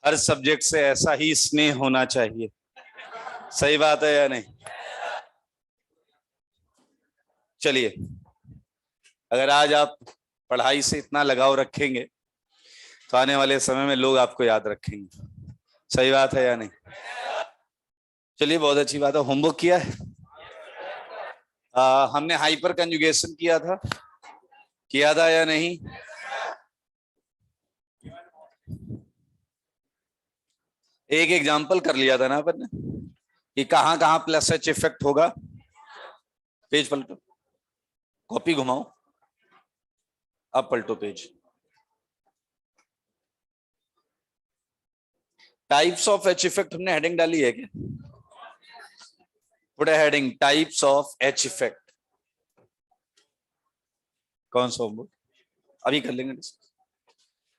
हर subject से ऐसा ही स्नेह होना चाहिए। सही बात है या नहीं? चलिए, अगर आज आप पढ़ाई से इतना लगाव रखेंगे तो आने वाले समय में लोग आपको याद रखेंगे। सही बात है या नहीं? चलिए, बहुत अच्छी बात है। होमवर्क किया है? हमने हाइपर कंजुगेशन किया था या नहीं? एक एग्जाम्पल कर लिया था ना अपन ने कि कहां कहां प्लस एच इफेक्ट होगा। पेज पलटो, कॉपी घुमाओ, अब पलटो page. Types of H effect हमने हेडिंग डाली है क्या? Put heading types of H effect. कौन सा होमवर्क? अभी कर लेंगे।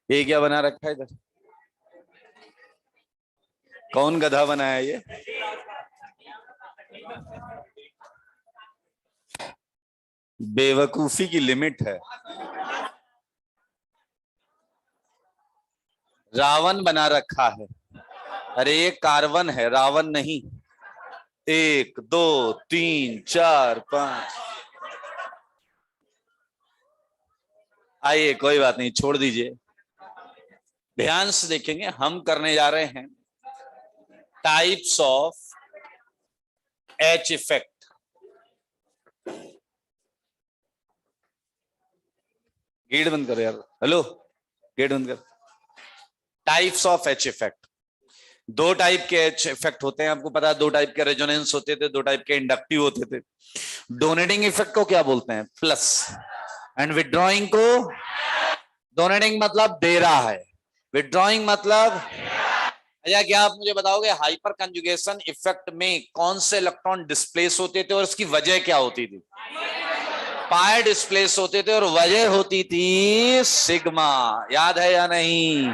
ये क्या बना रखा है इधर? कौन गधा बनाया ये? बेवकूफी की लिमिट है। रावण बना रखा है। अरे ये कार्बन है, रावण नहीं। 1 2 3 4 5। आइए, कोई बात नहीं, छोड़ दीजिए। ध्यान से देखेंगे, हम करने जा रहे हैं types of H effect. Gate बंद करो यार। हेलो, गेट बंद कर। Types of H effect. दो टाइप के एच इफेक्ट होते हैं, आपको पता है। दो टाइप के रेजोनेंस होते थे, दो टाइप के इंडक्टिव होते थे। डोनेटिंग इफेक्ट को क्या बोलते हैं? प्लस। एंड विड्रॉइंग को? डोनेटिंग मतलब दे रहा है, विड्रॉइंग मतलब। या क्या आप मुझे बताओगे हाइपर कंजुगेशन इफेक्ट में कौन से इलेक्ट्रॉन डिस्प्लेस होते थे और उसकी वजह क्या होती थी? पाई डिस्प्लेस होते थे और वजह होती थी सिग्मा। याद है या नहीं?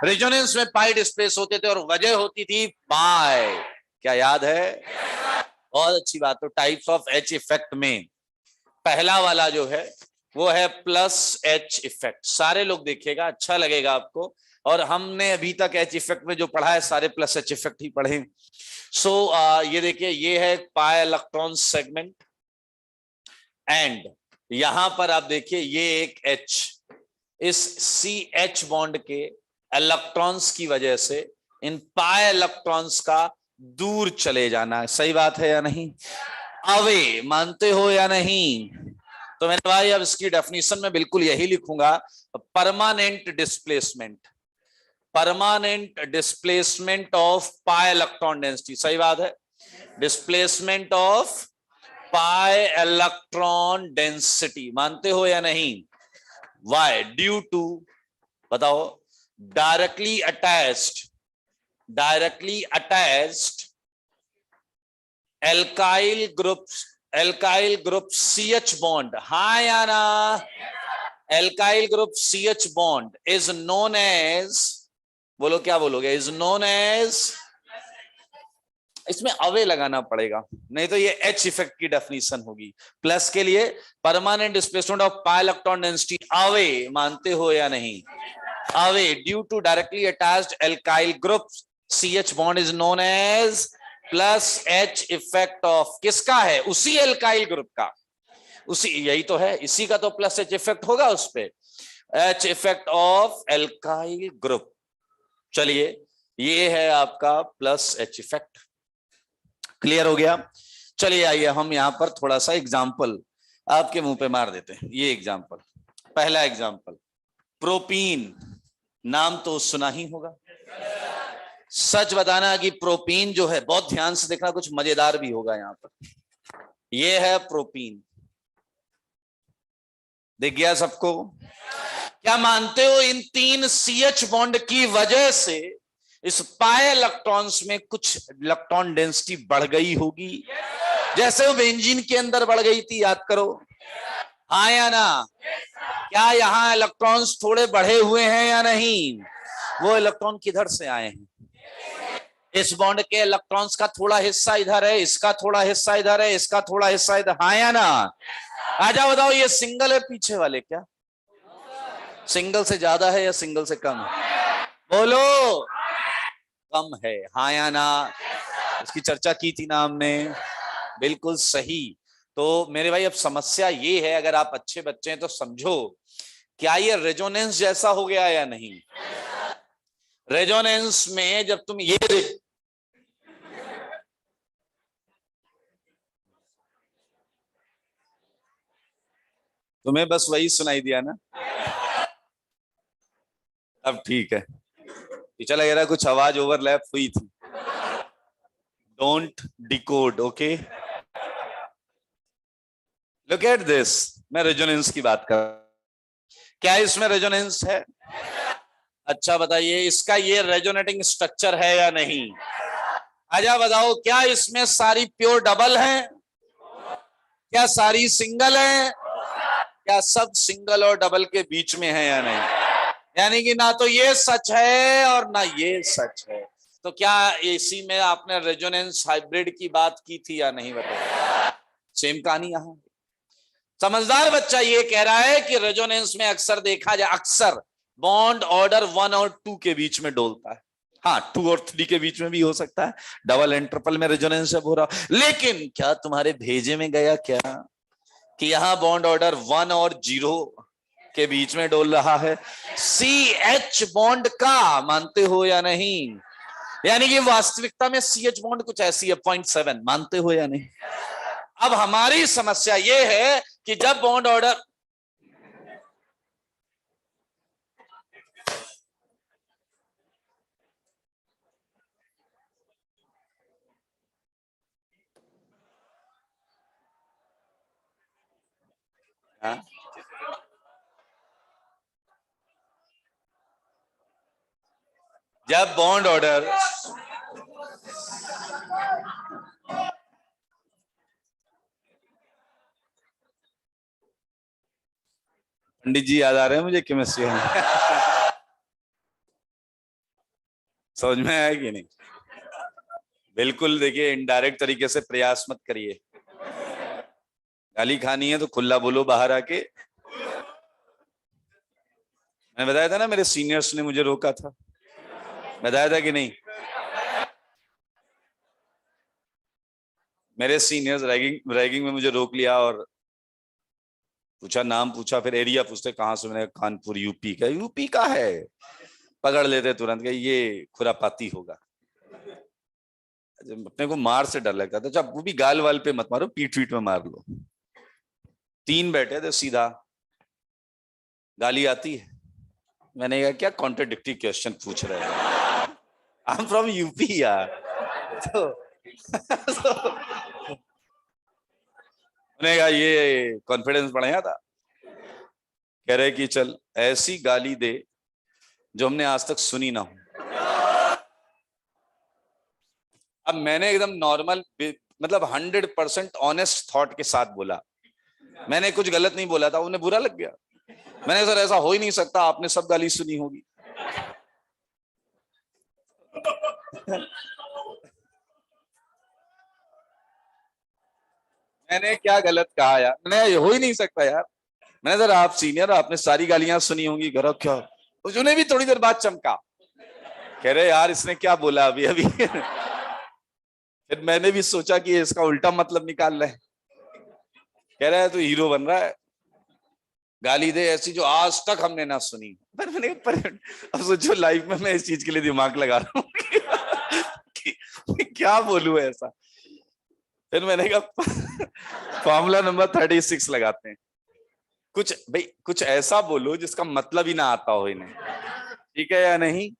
रेजोनेंस में पाई डिस्प्लेस होते थे और वजह होती थी पाई। क्या याद है? बहुत अच्छी बात। तो टाइप्स ऑफ एच इफेक्ट में पहला वाला जो है वो है प्लस एच इफेक्ट। सारे लोग देखिएगा, अच्छा लगेगा आपको। और हमने अभी तक एच इफेक्ट में जो पढ़ा है सारे प्लस एच इफेक्ट ही पढ़े। सो ये देखिए, ये है पाई इलेक्ट्रॉन सेगमेंट। एंड यहां पर आप देखिए, ये एक एच, इस सी एच बॉन्ड के इलेक्ट्रॉन्स की वजह से इन पाई इलेक्ट्रॉन्स का दूर चले जाना। सही बात है या नहीं? अवे मानते हो या नहीं? तो मेरे भाई, अब इसकी डेफिनेशन में बिल्कुल यही लिखूंगा, permanent displacement. Permanent displacement of pi electron density. सही बात है, displacement of pi electron density. मानते हो या नहीं? वाई? ड्यू टू, बताओ, directly attached alkyl group CH bond. हाँ या ना? Alkyl group CH bond is known as, बोलो क्या बोलोगे? इज नोन एज, इसमें अवे लगाना पड़ेगा, नहीं तो ये एच इफेक्ट की डेफिनेशन होगी। प्लस के लिए permanent displacement of pi electron density away. मानते हो या नहीं? Away due to directly attached alkyl group CH bond is known as plus H effect of. किसका है? उसी एल्काइल ग्रुप का, उसी, यही तो है, इसी का तो प्लस एच इफेक्ट होगा उस पे, H effect of alkyl group. चलिए, ये है आपका प्लस एच इफेक्ट। क्लियर हो गया? चलिए आइए हम यहां पर थोड़ा सा एग्जाम्पल आपके मुंह पे मार देते हैं। ये एग्जाम्पल, पहला एग्जाम्पल, प्रोपीन। नाम तो सुना ही होगा। सच बताना कि प्रोपीन जो है, बहुत ध्यान से देखना, कुछ मजेदार भी होगा यहां पर। ये है प्रोपीन, दिख गया सबको? क्या मानते हो इन 3 CH बॉन्ड की वजह से इस पाई इलेक्ट्रॉन्स में कुछ इलेक्ट्रॉन डेंसिटी बढ़ गई होगी, जैसे वो बेंजीन के अंदर बढ़ गई थी, याद करो। हाँ या ना? क्या यहाँ इलेक्ट्रॉन्स थोड़े बढ़े हुए हैं या नहीं? वो इलेक्ट्रॉन किधर से आए हैं? इस बॉन्ड के इलेक्ट्रॉन्स का थोड़ा हिस्सा इधर है, इसका थोड़ा हिस्सा इधर है, इसका थोड़ा हिस्सा इधर। हाँ या ना? आजा बताओ, ये सिंगल है पीछे वाले? क्या सिंगल से ज्यादा है या सिंगल से कम? बोलो। कम है, हाँ या ना? इसकी चर्चा की थी ना हमने, बिल्कुल सही। तो मेरे भाई अब समस्या ये है, अगर आप अच्छे बच्चे हैं तो समझो, क्या ये रेजोनेंस जैसा हो गया या नहीं? रेजोनेंस में जब तुम ये तुम्हें बस वही सुनाई दिया ना? अब ठीक है, पीछे लग रहा कुछ आवाज ओवरलैप हुई थी। Don't decode, okay? Look at this, मैं रेजोनेंस की बात कर, क्या इसमें रेजोनेंस है? अच्छा बताइए, इसका ये रेजोनेटिंग स्ट्रक्चर है या नहीं? आजा बताओ, क्या इसमें सारी प्योर डबल है? क्या सारी सिंगल है? क्या सब सिंगल और डबल के बीच में है या नहीं? यानी कि ना तो ये सच है और ना ये सच है। तो क्या एसी में आपने रेजोनेंस हाइब्रिड की बात की थी या नहीं? बताओ। सेम कहानी यहां। समझदार बच्चा ये कह रहा है कि रेजोनेंस में अक्सर देखा जाए, अक्सर बॉन्ड ऑर्डर 1 और 2 के बीच में डोलता है। हाँ, 2 और 3 के बीच में भी हो सकता है, डबल एंड ट्रिपल में रेजोनेंस जब हो रहा। लेकिन क्या तुम्हारे भेजे में गया क्या कि यहां बॉन्ड ऑर्डर 1 और 0 के बीच में डोल रहा है? सी एच बॉन्ड का मानते हो या नहीं? यानी कि वास्तविकता में सी एच बॉन्ड कुछ ऐसी है 0.7, मानते हो या नहीं? अब हमारी समस्या यह है कि जब बॉन्ड ऑर्डर, जब बॉन्ड ऑर्डर, पंडित जी याद आ रहे हैं मुझे केमिस्ट्री में। समझ में आया कि नहीं? बिल्कुल, देखिए इनडायरेक्ट तरीके से प्रयास मत करिए। गाली खानी है तो खुला बोलो बाहर आके। मैंने बताया था ना, मेरे सीनियर्स ने मुझे रोका था, बताया था कि नहीं? मेरे सीनियर्स रैगिंग रैगिंग में मुझे रोक लिया और पूछा, नाम पूछा, फिर एरिया पूछते कहां से। मैंने कानपुर, यूपी का। यूपी का है, पकड़ लेते तुरंत कि ये खुरापाती होगा। अपने को मार से डर लगता था। जब वो भी गाल वाल पे मत मारो, पीठ पीठ में मार लो। 3 बैठे थे सीधा, गाली आती है। मैंने कहा क्या कॉन्ट्रडिक्टरी क्वेश्चन पूछ रहे हैं, आई एम फ्रॉम यूपी यार। तो मैंने कहा ये कॉन्फिडेंस बढ़ाया था। कह रहे कि चल ऐसी गाली दे जो हमने आज तक सुनी ना हो। अब मैंने एकदम नॉर्मल, मतलब 100% ऑनेस्ट थॉट के साथ बोला, मैंने कुछ गलत नहीं बोला था। उन्हें बुरा लग गया। मैंने सर ऐसा हो ही नहीं सकता, आपने सब गाली सुनी होगी। मैंने क्या गलत कहा यार? मैंने हो ही नहीं सकता यार। मैंने सर आप सीनियर, आपने सारी गालियां सुनी होंगी, करो क्या। उन्हें भी थोड़ी देर बाद चमका, कह रहे यार इसने क्या बोला अभी अभी। फिर मैंने भी सोचा कि इसका उल्टा मतलब निकाल रहे हैं। कह रहा है तो हीरो बन रहा है, गाली दे ऐसी जो आज तक हमने ना सुनी। पर मैंने अब सोचो लाइफ में मैं इस चीज के लिए दिमाग लगा रहा हूँ कि क्या बोलूं ऐसा। फिर मैंने कहा फॉर्मूला नंबर 36 लगाते हैं, कुछ भाई कुछ ऐसा बोलो जिसका मतलब ही ना आता हो इन्हें, ठीक है या नहीं?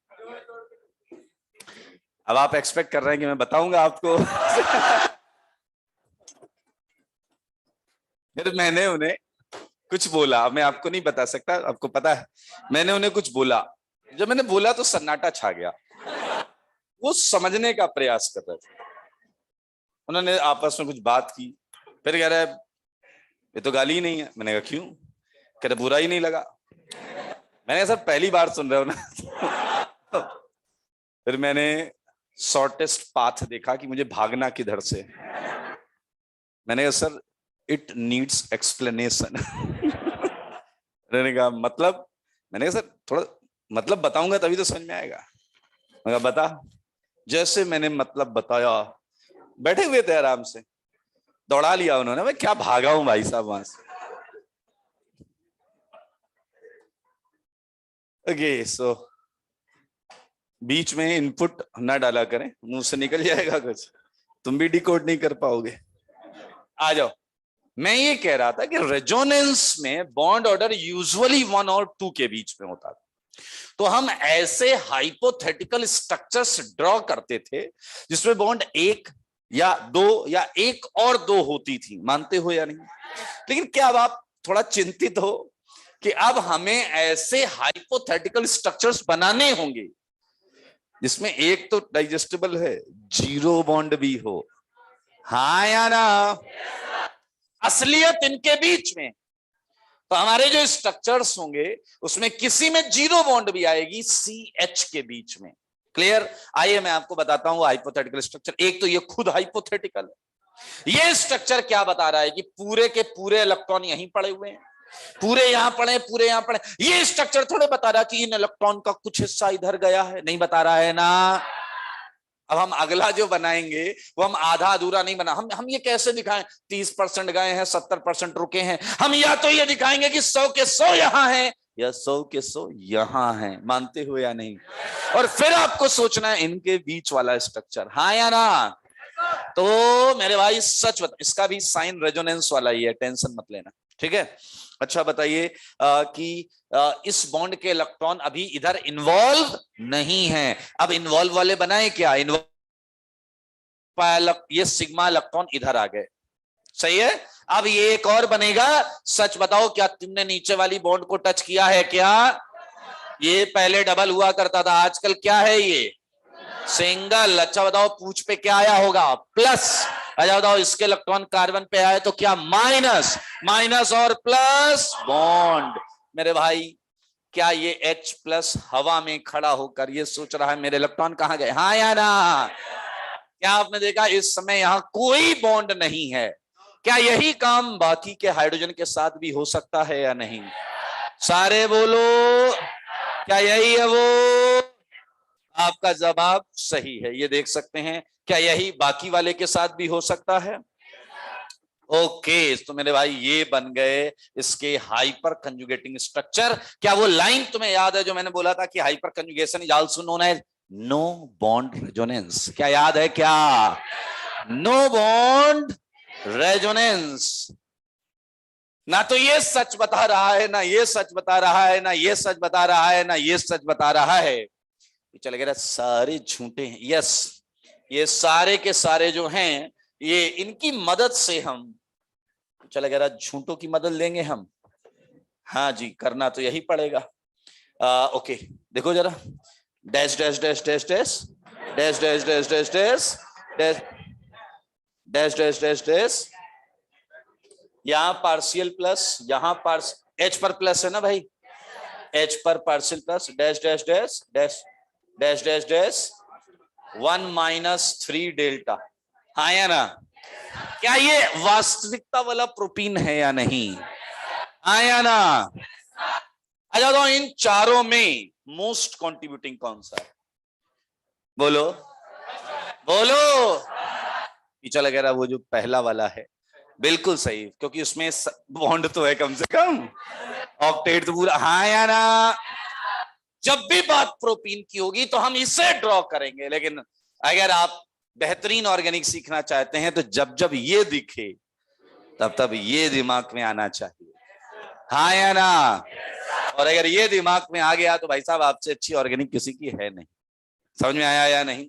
अब आप एक्सपेक्ट कर रहे हैं कि मैं बताऊंगा आपको। फिर मैंने उन्हें कुछ बोला, मैं आपको नहीं बता सकता, आपको पता है। मैंने उन्हें कुछ बोला, जब मैंने बोला तो सन्नाटा छा गया। वो समझने का प्रयास कर रहे थे। उन्होंने आपस में कुछ बात की, फिर कह रहा है ये तो गाली ही नहीं है। मैंने कहा क्यों? कह रहे बुरा ही नहीं लगा। मैंने कहा सर पहली बार सुन रहे हो ना। फिर मैंने शॉर्टेस्ट पाथ देखा कि मुझे भागना किधर से। मैंने कहा सर इट नीड्स एक्सप्लेनेशन। मैंने कहा मतलब? मैंने कहा सर थोड़ा मतलब बताऊंगा तभी तो समझ में आएगा। मैंने कहा बता। जैसे मैंने मतलब बताया, बैठे हुए थे आराम से, दौड़ा लिया उन्होंने, मैं क्या भागा हूं भाई साहब वहां से। ओके सो बीच में इनपुट ना डाला करें, मुंह से निकल जाएगा कुछ, तुम भी डिकोड नहीं कर पाओगे। आ जाओ। मैं ये कह रहा था कि रेजोनेंस में बॉन्ड ऑर्डर यूजुअली 1 और 2 के बीच में होता था। तो हम ऐसे हाइपोथेटिकल स्ट्रक्चर्स ड्रॉ करते थे जिसमें बॉन्ड 1 या 2 या 1 और 2 होती थी, मानते हो या नहीं? लेकिन क्या अब आप थोड़ा चिंतित हो कि अब हमें ऐसे हाइपोथेटिकल स्ट्रक्चर्स बनाने होंगे जिसमें एक तो डाइजेस्टेबल है, 0 बॉन्ड भी हो, हाँ या ना? असलियत इनके बीच में, तो हमारे जो स्ट्रक्चर्स होंगे उसमें किसी में 0 बॉन्ड भी आएगी CH के बीच में। क्लियर? आइए मैं आपको बताता हूं हाइपोथेटिकल स्ट्रक्चर। एक तो ये खुद हाइपोथेटिकल है। ये स्ट्रक्चर क्या बता रहा है कि पूरे के पूरे इलेक्ट्रॉन यहीं पड़े हुए हैं, पूरे यहां पड़े, पूरे यहां पड़े। ये स्ट्रक्चर थोड़े बता रहा कि इन इलेक्ट्रॉन का कुछ हिस्सा इधर गया है, नहीं बता रहा है ना। अब हम अगला जो बनाएंगे वो हम आधा अधूरा नहीं बना, हम ये कैसे दिखाएं 30% गए हैं, 70% रुके हैं। हम या तो ये दिखाएंगे कि 100 के 100 यहां है या 100 के 100 यहां है, मानते हो या नहीं? और फिर आपको सोचना है इनके बीच वाला स्ट्रक्चर, हाँ या ना? तो मेरे भाई सच बता, इसका भी साइन रेजोनेंस वाला ही है, टेंशन मत लेना, ठीक है? अच्छा बताइए कि इस बॉन्ड के इलेक्ट्रॉन अभी इधर इन्वॉल्व नहीं है। अब इन्वॉल्व वाले बनाए क्या? इन्वॉल्व, ये सिग्मा इलेक्ट्रॉन इधर आ गए, सही है। अब ये एक और बनेगा। सच बताओ, क्या तुमने नीचे वाली बॉन्ड को टच किया है क्या? ये पहले डबल हुआ करता था, आजकल क्या है ये? सिंगल। अच्छा बताओ पूछ पे क्या आया होगा? प्लस। अच्छा बताओ इसके इलेक्ट्रॉन कार्बन पे आए तो क्या? माइनस। माइनस और प्लस बॉन्ड। मेरे भाई क्या ये H प्लस हवा में खड़ा होकर ये सोच रहा है मेरे इलेक्ट्रॉन कहां गए, हाँ या ना? क्या आपने देखा इस समय यहां कोई बॉन्ड नहीं है? क्या यही काम बाकी के हाइड्रोजन के साथ भी हो सकता है या नहीं? सारे बोलो, क्या यही है वो? आपका जवाब सही है, ये देख सकते हैं। क्या यही बाकी वाले के साथ भी हो सकता है? ओके तो मेरे भाई ये बन गए इसके हाइपर कंजुगेटिंग स्ट्रक्चर। क्या वो लाइन तुम्हें याद है जो मैंने बोला था कि hyperconjugation is also known as no bond resonance? क्या याद है क्या? No bond resonance. ना तो ये सच बता रहा है, ना ये सच बता रहा है, ना ये सच बता रहा है, ना ये सच बता रहा है। चल गया सारे झूठे हैं। यस, ये सारे के सारे जो हैं ये इनकी मदद से हम, चले गया झूठों की मदद लेंगे हम। हाँ जी, करना तो यही पड़ेगा। ओके देखो जरा, dash dash dash dash dash dash dash dash dash dash dash dash dash dash dash, यहाँ पार्शियल प्लस, यहाँ पार्स एच पर प्लस है ना भाई, एच पर partial plus, dash dash dash dash dash dash dash 1 - 3 delta, हाँ या ना? क्या ये वास्तविकता वाला प्रोटीन है या नहीं? हाँ या ना? अच्छा तो इन चारों में मोस्ट कंट्रीब्यूटिंग कौन सा है? बोलो बोलो। पीछा लग रहा वो जो पहला वाला है, बिल्कुल सही, क्योंकि उसमें बॉन्ड तो है कम से कम, ऑक्टेट तो पूरा, हाँ या ना? जब भी बात प्रोटीन की होगी तो हम इसे ड्रॉ करेंगे, लेकिन अगर आप बेहतरीन ऑर्गेनिक सीखना चाहते हैं तो जब जब ये दिखे तब तब ये दिमाग में आना चाहिए, हाँ या ना? और अगर ये दिमाग में आ गया तो भाई साहब आपसे अच्छी ऑर्गेनिक किसी की है नहीं। समझ में आया या नहीं?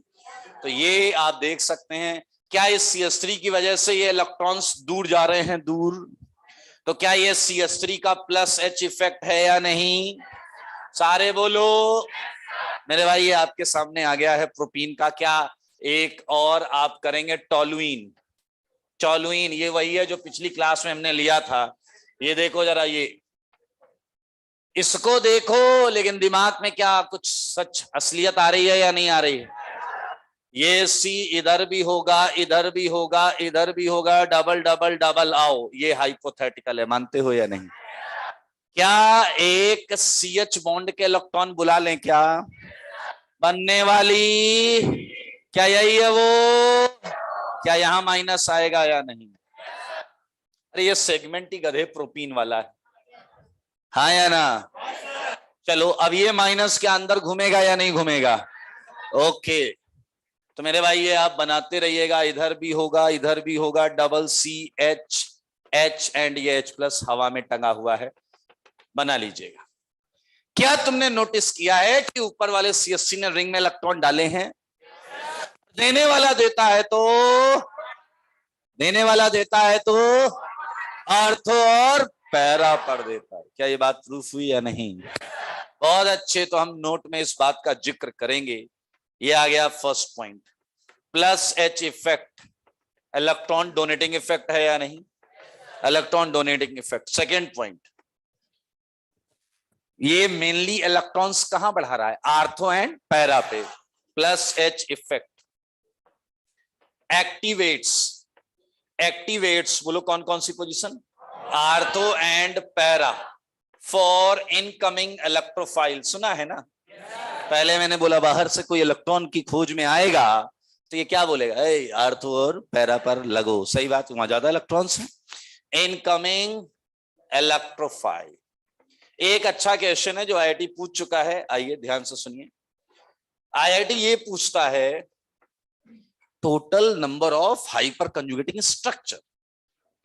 तो ये आप देख सकते हैं, क्या इस CH3 की वजह से ये इलेक्ट्रॉन्स दूर जा रहे हैं, दूर? तो क्या ये CH3 का प्लस H इफेक्ट है या नहीं? सारे बोलो। मेरे भाई ये आपके सामने आ गया है प्रोटीन का। क्या एक और आप करेंगे टोलुइन। टोलुइन ये वही है जो पिछली क्लास में हमने लिया था। ये देखो जरा, ये इसको देखो, लेकिन दिमाग में क्या कुछ सच असलियत आ रही है या नहीं आ रही है? ये सी इधर भी होगा, इधर भी होगा, इधर भी होगा, डबल डबल डबल आओ, ये हाइपोथेटिकल है, मानते हो या नहीं? क्या एक CH बॉन्ड के इलेक्ट्रॉन बुला लें क्या? बनने वाली क्या यही है वो? क्या यहां माइनस आएगा या नहीं? अरे ये सेगमेंट ही गधे प्रोपीन वाला है, हाँ या ना? चलो अब ये माइनस के अंदर घूमेगा या नहीं घूमेगा? ओके, तो मेरे भाई ये आप बनाते रहिएगा, इधर भी होगा इधर भी होगा, double C H H and ये एच प्लस हवा में टंगा हुआ है, बना लीजिएगा। क्या तुमने नोटिस किया है कि ऊपर वाले सीएससी ने रिंग में इलेक्ट्रॉन डाले हैं? देने वाला देता है तो, देने वाला देता है तो आर्थो और पैरा पर देता है। क्या ये बात प्रूफ हुई या नहीं? बहुत अच्छे, तो हम नोट में इस बात का जिक्र करेंगे। ये आ गया first point, plus H effect, electron donating effect है या नहीं? Electron donating effect. Second point, ये मेनली इलेक्ट्रॉन्स कहां बढ़ा रहा है? आर्थो एंड पैरा पे, plus H effect. Activates, activates बोलो कौन कौन सी position? Ortho and para for incoming electrophile, सुना है ना? पहले मैंने बोला बाहर से कोई इलेक्ट्रॉन की खोज में आएगा तो ये क्या बोलेगा? आर्थो और पैरा पर लगो, सही बात, वहां ज्यादा इलेक्ट्रॉन्स हैं। इनकमिंग इलेक्ट्रोफाइल, एक अच्छा क्वेश्चन है जो आईआईटी पूछ चुका है, आइए ध्यान से सुनिए। आईआईटी ये पूछता है total number of hyperconjugating structure.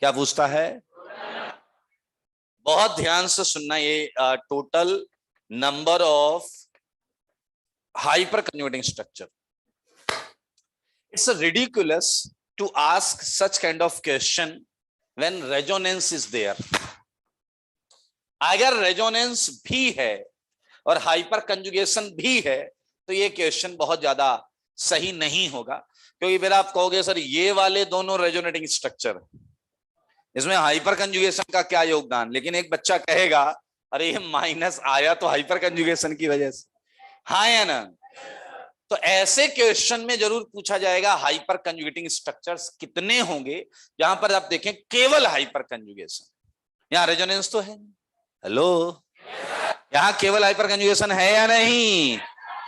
क्या पूछता है? बहुत ध्यान से सुनना, ये total number of hyperconjugating structure. It's ridiculous to ask such kind of question when resonance is there. अगर रेजोनेंस भी है और हाइपर कंजुगेशन भी है तो ये क्वेश्चन बहुत ज्यादा सही नहीं होगा, क्योंकि फिर आप कहोगे सर ये वाले दोनों रेजोनेटिंग स्ट्रक्चर, इसमें हाइपर कंजुगेशन का क्या योगदान? लेकिन एक बच्चा कहेगा अरे ये माइनस आया तो हाइपर कंजुगेशन की वजह से, हाँ या ना? तो ऐसे क्वेश्चन में जरूर पूछा जाएगा हाइपर कंजुगेटिंग स्ट्रक्चर्स कितने होंगे, जहां पर आप देखें केवल हाइपर कंजुगेशन, यहां रेजोनेंस तो है। हेलो, यहां केवल हाइपर कंजुगेशन है या नहीं?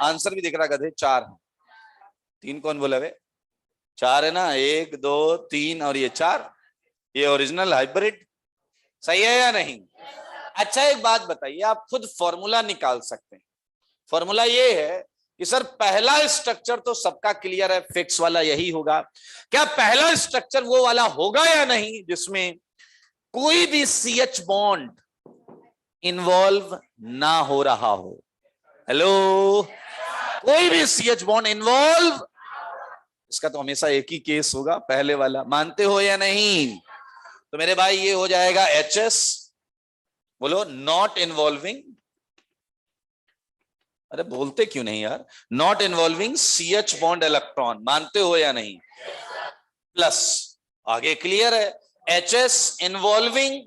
आंसर भी दिख रहा गधे, 4 है। 3 कौन बोला वे? 4 है ना, 1 2 3 और ये 4, ये ओरिजिनल हाइब्रिड, सही है या नहीं? अच्छा एक बात बताइए, आप खुद फॉर्मूला निकाल सकते हैं। फॉर्मूला ये है कि सर पहला स्ट्रक्चर तो सबका क्लियर है, फिक्स वाला यही होगा। क्या पहला स्ट्रक्चर वो वाला होगा या नहीं जिसमें कोई भी CH बॉन्ड इन्वॉल्व ना हो रहा हो? हेलो, कोई भी CH बॉन्ड इन्वॉल्व, इसका तो हमेशा एक ही केस होगा, पहले वाला, मानते हो या नहीं? तो मेरे भाई ये हो जाएगा HS, बोलो नॉट इन्वॉल्विंग, अरे बोलते क्यों नहीं यार, not involving CH bond electron, मानते हो या नहीं? प्लस आगे क्लियर है, HS involving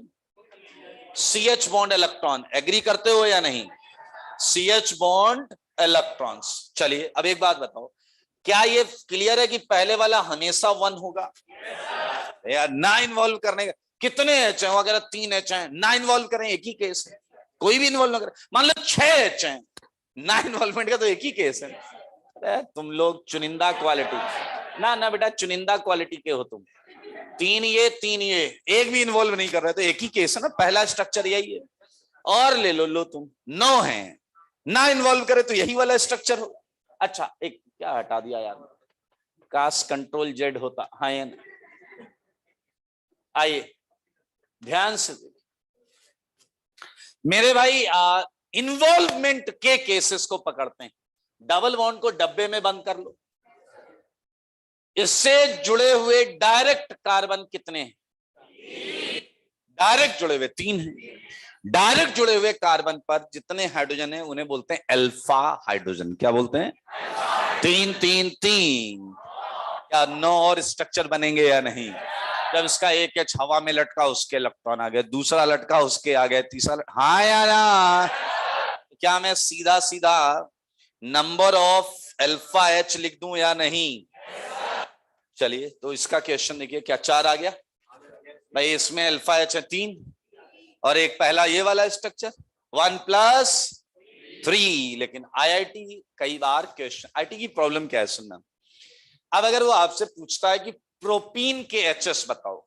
CH bond electron, agree करते हो या नहीं? CH bond electrons. चलिए अब एक बात बताओ, क्या ये क्लियर है कि पहले वाला हमेशा 1 होगा? यार ना इन्वॉल्व करने का कितने H हैं? अगर 3 H हैं, ना इन्वॉल्व करें एक ही केस है, कोई भी इन्वॉल्व ना करे। मान लो 6 H हैं, ना इन्वॉल्वमेंट का तो एक ही केस है। अरे तुम लोग चुनिंदा क्वालिटी, ना ना बेटा चुनिंदा क्वालिटी के हो तुम। 3 ये 3 ये, एक भी इन्वॉल्व नहीं कर रहे तो एक ही केस है ना, पहला स्ट्रक्चर यही है। और ले लो तुम 9 है, ना इन्वॉल्व करे तो यही वाला स्ट्रक्चर हो। अच्छा एक क्या हटा दिया यार, कास कंट्रोल जेड होता, हाँ या नहीं? आइए ध्यान से मेरे भाई, इन्वॉल्वमेंट के केसेस को पकड़ते हैं। डबल बॉन्ड को डब्बे में बंद कर लो, इससे जुड़े हुए डायरेक्ट कार्बन कितने हैं? डायरेक्ट जुड़े हुए 3 हैं। डायरेक्ट जुड़े हुए कार्बन पर जितने हाइड्रोजन है उन्हें बोलते हैं अल्फा हाइड्रोजन। क्या बोलते हैं? 3 3 3। क्या 9 और स्ट्रक्चर बनेंगे या नहीं? जब इसका एक H हवा में लटका, उसके इलेक्ट्रॉन आ गए, दूसरा लटका उसके आ गए, तीसरा, हाँ या ना? क्या मैं सीधा सीधा नंबर ऑफ अल्फा H लिख दूं या नहीं? चलिए तो इसका क्वेश्चन देखिए, क्या 4 आ गया भाई? इसमें अल्फा H है 3 और एक पहला ये वाला स्ट्रक्चर 1 + 3। लेकिन आईआईटी कई बार क्वेश्चन, आईआईटी की प्रॉब्लम क्या है सुनना, अब अगर वो आपसे पूछता है कि प्रोपीन के एचएस बताओ,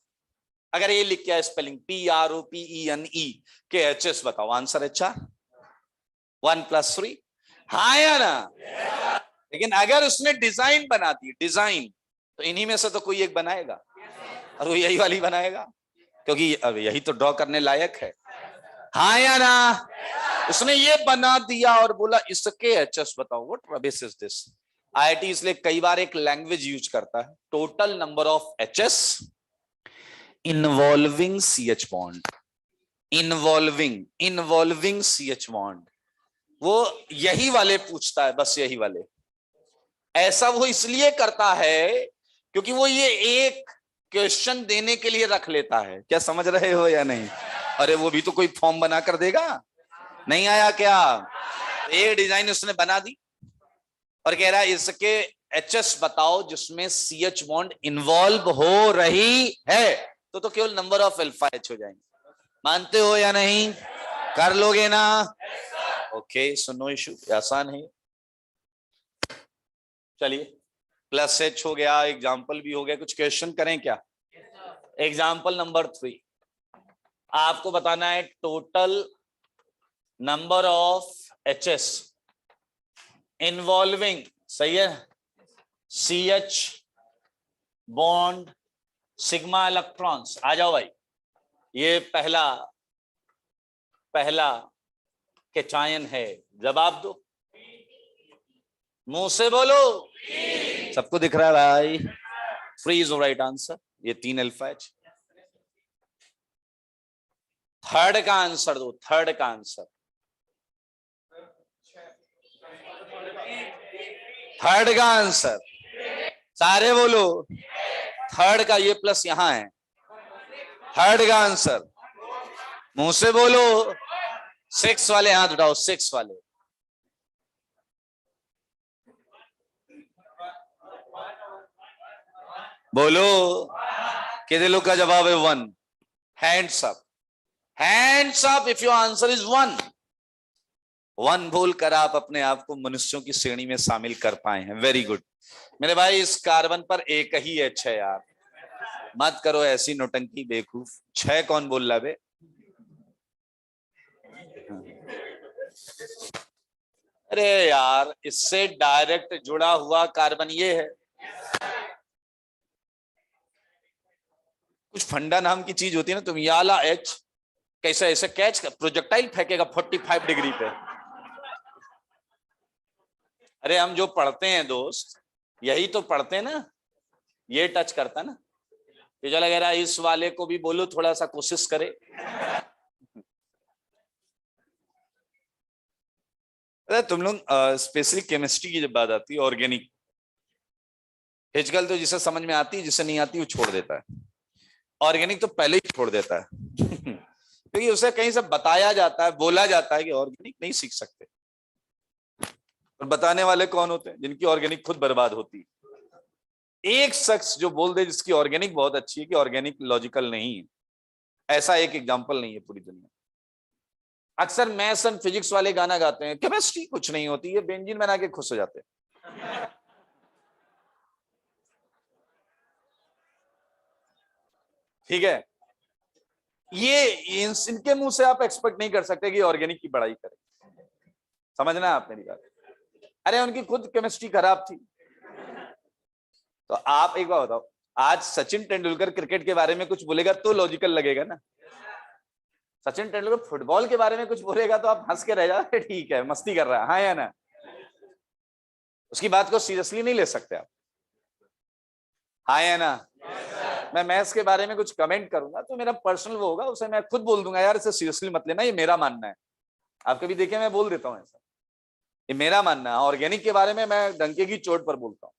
अगर ये लिख के स्पेलिंग PROPENE के एचएस बताओ, आंसर HR 1+3, हाँ या ना? लेकिन अगर उसने डिजाइन बना दी, डिजाइन, तो इन्हीं में से तो कोई एक बनाएगा, और वो यही वाली बनाएगा, क्योंकि अब यही तो ड्रॉ करने लायक है, हाँ या ना? उसने ये बना दिया और बोला इसके एचएस बताओ। What rubbish is this? IIT इसलिए कई बार एक लैंग्वेज यूज करता है, total number of HS involving CH bond, involving CH bond, वो यही वाले पूछता है, बस यही वाले। ऐसा वो इसलिए करता है क्योंकि वो ये एक क्वेश्चन देने के लिए रख लेता है। क्या समझ रहे हो या नहीं? अरे वो भी तो कोई फॉर्म बना कर देगा, नहीं आया क्या? ये डिजाइन उसने बना दी और कह रहा है इसके एचएस बताओ जिसमें CH बॉन्ड इन्वॉल्व हो रही है, तो केवल नंबर ऑफ अल्फा H हो जाएंगे। मानते हो या नहीं? कर लोगे ना? ओके, सो नो इशू, आसान है। चलिए, +H हो गया, एग्जाम्पल भी हो गया, कुछ क्वेश्चन करें क्या? एग्जाम्पल नंबर 3, आपको बताना है total number of HS involving, सही है, CH बॉन्ड सिग्मा इलेक्ट्रॉन्स। आ जाओ भाई, ये पहला कैटायन है, जवाब दो, मुंह से बोलो, सबको दिख रहा है भाई? फ्री इज राइट आंसर, ये 3 अल्फा H। थर्ड का आंसर दो, थर्ड का आंसर, थर्ड का आंसर, सारे बोलो, थर्ड का ये प्लस यहां है, थर्ड का आंसर, मुंह से बोलो। 6 वाले हाथ उठाओ, 6 वाले, बोलो, कितने लोग का जवाब है 1? Hands up, hands up if your answer is 1। 1 बोलकर आप अपने आप को मनुष्यों की श्रेणी में शामिल कर पाए हैं, वेरी गुड मेरे भाई। इस कार्बन पर एक ही H है यार, मत करो ऐसी नौटंकी बेवकूफ। 6 कौन बोल रहा बे? अरे यार, इससे डायरेक्ट जुड़ा हुआ कार्बन ये है, कुछ फंडा नाम की चीज होती है ना, तुम याला H कैसे ऐसे कैच कर, प्रोजेक्टाइल फेंकेगा 45 डिग्री पे। अरे हम जो पढ़ते हैं दोस्त, यही तो पढ़ते हैं ना, ये टच करता ना। तो जो लग रहा है इस वाले को भी बोलो थोड़ा सा कोशिश करे। अरे तुम लोग स्पेशली केमिस्ट्री की जब बात आती है, ऑर्गेनिक, फिजिकल तो जिसे समझ में आती है, जिसे नहीं आती वो छोड़ देता है, ऑर्गेनिक तो पहले ही छोड़ देता है क्योंकि उसे कहीं से बताया जाता है, बोला जाता है कि ऑर्गेनिक नहीं सीख सकते। और बताने वाले कौन होते हैं? जिनकी ऑर्गेनिक खुद बर्बाद होती है। एक शख्स जो बोल दे जिसकी ऑर्गेनिक बहुत अच्छी है कि ऑर्गेनिक लॉजिकल नहीं है, ऐसा एक एग्जांपल नहीं है पूरी दुनिया। अक्सर मैथ्स एंड फिजिक्स वाले गाना गाते हैं, केमिस्ट्री कुछ नहीं होती है, बेंजीन बना के खुश हो जाते हैं। ठीक है, ये इनके मुंह से आप एक्सपेक्ट नहीं कर सकते कि ऑर्गेनिक की पढ़ाई करें, समझना है आप मेरी बात। अरे उनकी खुद केमिस्ट्री खराब थी। तो आप एक बार बताओ, आज सचिन तेंदुलकर क्रिकेट के बारे में कुछ बोलेगा तो लॉजिकल लगेगा ना। सचिन तेंदुलकर फुटबॉल के बारे में कुछ बोलेगा तो आप हंस के रह जाओगे, ठीक है मस्ती कर रहा है, हाँ या ना। उसकी बात को सीरियसली नहीं ले सकते आप, हाँ या ना। मैं मैथ्स के बारे में कुछ कमेंट करूंगा तो मेरा पर्सनल वो होगा, उसे मैं खुद बोल दूंगा यार इसे सीरियसली मत लेना, ये मेरा मानना है। आप कभी देखे मैं बोल देता हूँ ऐसा, ये मेरा मानना है। ऑर्गेनिक के बारे में मैं डंके की चोट पर बोलता हूँ,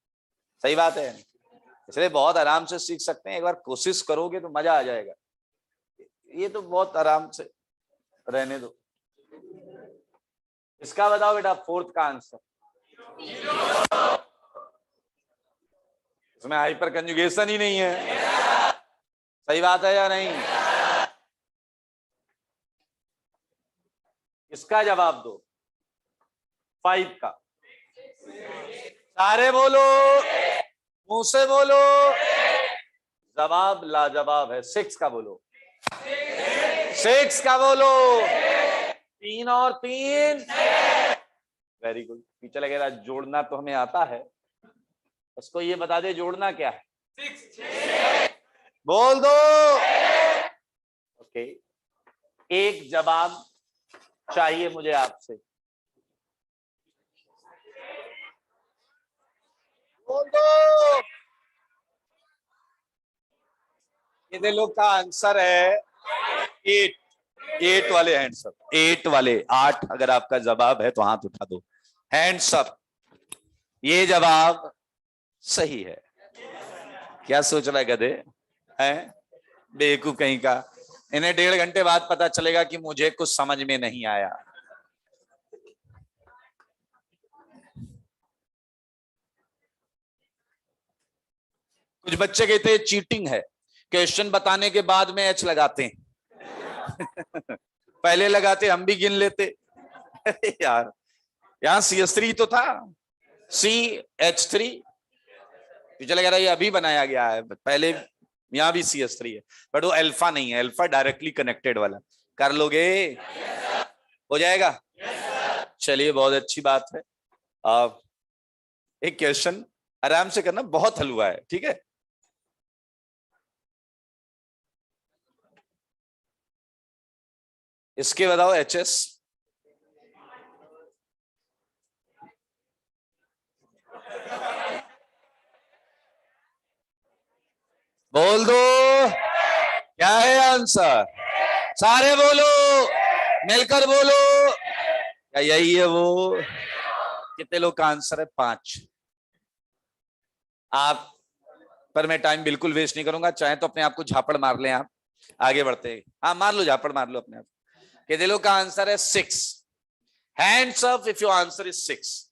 सही बात है। इसलिए बहुत आराम से सीख सकते हैं, एक बार कोशिश करोगे तो मजा आ जाएगा। ये तो बहुत आराम से रहने दो। इसका बताओ बेटा, फोर्थ का आंसर, इसमें हाइपर कंजुगेशन ही नहीं है, सही बात है या नहीं? इसका जवाब दो, 5 का, सारे बोलो, मुंह से बोलो। जवाब लाजवाब है। 6 का बोलो। 6 का बोलो। 3 और 3। Very good. पीछे लगेगा जोड़ना तो हमें आता है, उसको ये बता दे जोड़ना क्या है। 6 बोल दो। ओके, एक जवाब चाहिए मुझे आपसे। बोल दो। कितने लोग का आंसर है 8? 8 वाले हैंड्स अप। 8 वाले 8 अगर आपका जवाब है तो हाथ उठा दो। Hands up. ये जवाब सही है। क्या सोच रहा है गधे? हैं बेवकूफ कहीं का। इन्हें 1.5 घंटे बाद पता चलेगा कि मुझे कुछ समझ में नहीं आया। कुछ बच्चे कहते हैं चीटिंग है, क्वेश्चन बताने के बाद में एच लगाते हैं। पहले लगाते हम भी गिन लेते। यार यहां CS3 तो था, CH3। पीछे लगा रहा ये अभी बनाया गया है, पहले यहां भी CS3 है, बट वो अल्फा नहीं है, अल्फा डायरेक्टली कनेक्टेड वाला। कर लोगे? हो जाएगा। चलिए बहुत अच्छी बात है। एक क्वेश्चन आराम से करना, बहुत हलवा है, ठीक है। इसके बताओ HS। बोल दो क्या है आंसर। सारे बोलो, मिलकर बोलो। क्या यही है वो? कितने लोग का आंसर है? 5। आप पर मैं टाइम बिल्कुल वेस्ट नहीं करूंगा, चाहे तो अपने आप को झापड़ मार लें आप। आगे बढ़ते हैं। हाँ मार लो, झापड़ मार लो अपने आप। कितने लोग का आंसर है 6? Hands up if your answer is 6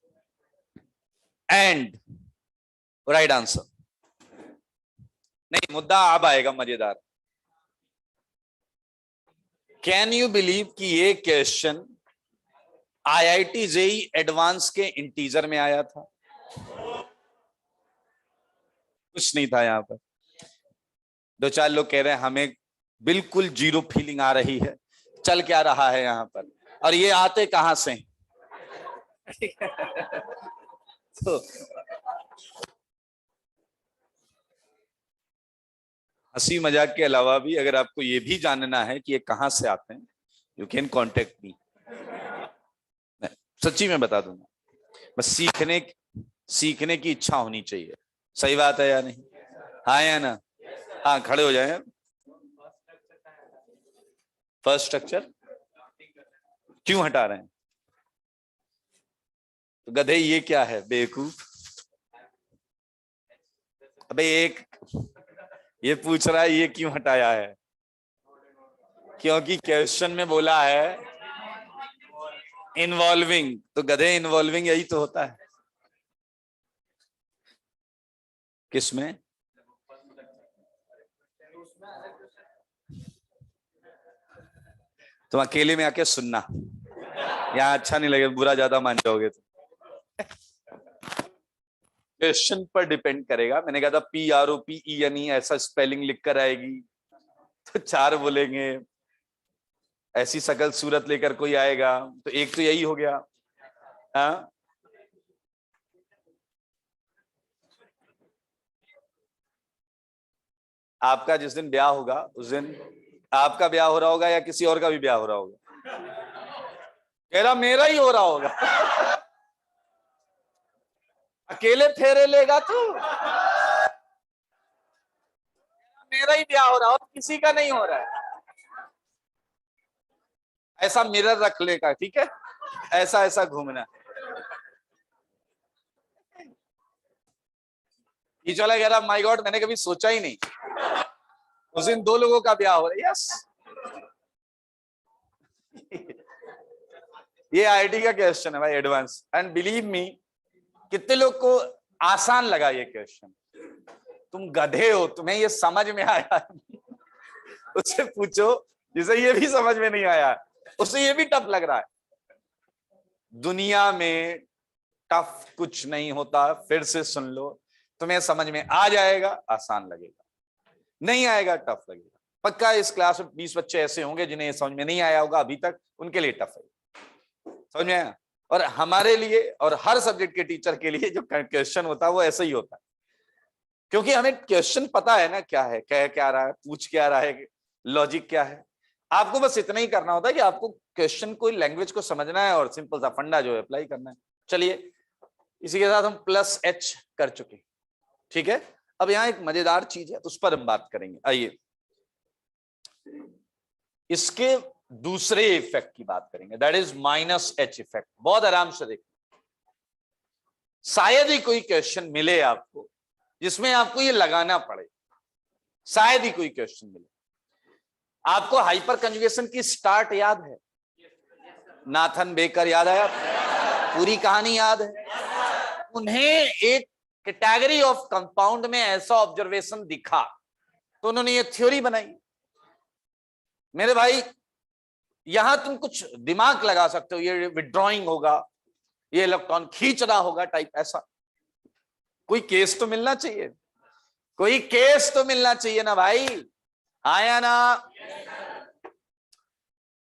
and right answer. नहीं, मुद्दा अब आएगा मजेदार। कैन यू बिलीव कि ये क्वेश्चन IIT JEE एडवांस के इंटीजर में आया था? कुछ नहीं था यहां पर। 2-4 लोग कह रहे हैं हमें बिल्कुल जीरो फीलिंग आ रही है, चल क्या रहा है यहाँ पर, और ये आते कहां से? तो हंसी मजाक के अलावा भी अगर आपको ये भी जानना है कि ये कहां से आते हैं, यू कैन कॉन्टेक्ट मी। सच्ची में बता दूंगा। बस सीखने की इच्छा होनी चाहिए। सही बात है या नहीं? हाँ या ना? हाँ खड़े हो जाए। फर्स्ट स्ट्रक्चर क्यों हटा रहे हैं? तो गधे ये क्या है बेवकूफ। अबे एक ये पूछ रहा है ये क्यों हटाया है, क्योंकि क्वेश्चन में बोला है इन्वॉल्विंग, तो गधे इन्वॉल्विंग यही तो होता है। किसमें? तुम अकेले में आके सुनना, यहाँ अच्छा नहीं लगेगा, बुरा ज्यादा मान जाओगे तो। क्वेश्चन पर डिपेंड करेगा। मैंने कहा था PROPENE ऐसा स्पेलिंग लिख कर आएगी तो 4 बोलेंगे, ऐसी शकल सूरत लेकर कोई आएगा तो एक तो यही हो गया। हाँ आपका जिस दिन ब्याह होगा उस दिन आपका ब्याह हो रहा होगा या किसी और का भी ब्याह हो रहा होगा? कह रहा मेरा ही हो रहा होगा। अकेले फेरे लेगा तू? मेरा ही ब्याह हो रहा हो, किसी का नहीं हो रहा है। ऐसा मिरर रख लेगा, ठीक है, ऐसा ऐसा घूमना। ये चला कह रहा माय गॉड मैंने कभी सोचा ही नहीं, उस दिन 2 लोगों का ब्याह हो रहा है। यस ये IIT का क्वेश्चन है भाई, एडवांस। एंड बिलीव मी कितने लोग को आसान लगा ये क्वेश्चन। तुम गधे हो, तुम्हें ये समझ में आया? उससे पूछो जिसे ये भी समझ में नहीं आया, उससे ये भी टफ लग रहा है। दुनिया में टफ कुछ नहीं होता, फिर से सुन लो। तुम्हें समझ में आ जाएगा आसान लगेगा, नहीं आएगा टफ लगेगा। पक्का इस क्लास में 20 बच्चे ऐसे होंगे जिन्हें ये समझ में नहीं आया होगा अभी तक, उनके लिए टफ है। समझ में आया? और हमारे लिए और हर सब्जेक्ट के टीचर के लिए जो क्वेश्चन होता है वो ऐसा ही होता है, क्योंकि हमें क्वेश्चन पता है ना क्या है, कह क्या रहा है, पूछ क्या रहा है, लॉजिक क्या है। आपको बस इतना ही करना होता है कि आपको क्वेश्चन को, लैंग्वेज को समझना है और सिंपल सा फंडा जो है अप्लाई करना है। चलिए, इसी के साथ हम +H कर चुके, ठीक है। अब यहां एक मजेदार चीज है, उस पर हम बात करेंगे। आइए इसके दूसरे इफेक्ट की बात करेंगे, दैट इज -H इफेक्ट। बहुत आराम से देखिए, शायद ही कोई क्वेश्चन मिले आपको जिसमें आपको ये लगाना पड़े, शायद ही कोई क्वेश्चन मिले। आपको हाइपर कंजुगेशन की स्टार्ट याद है? नाथन बेकर याद है? पूरी कहानी याद है? उन्हें एक कैटेगरी ऑफ कंपाउंड में ऐसा ऑब्जर्वेशन दिखा तो उन्होंने ये थ्योरी बनाई। मेरे भाई, यहां तुम कुछ दिमाग लगा सकते हो, ये विड्रॉइंग होगा, ये इलेक्ट्रॉन खींच रहा होगा टाइप, ऐसा कोई केस तो मिलना चाहिए, कोई केस तो मिलना चाहिए ना भाई, आया ना?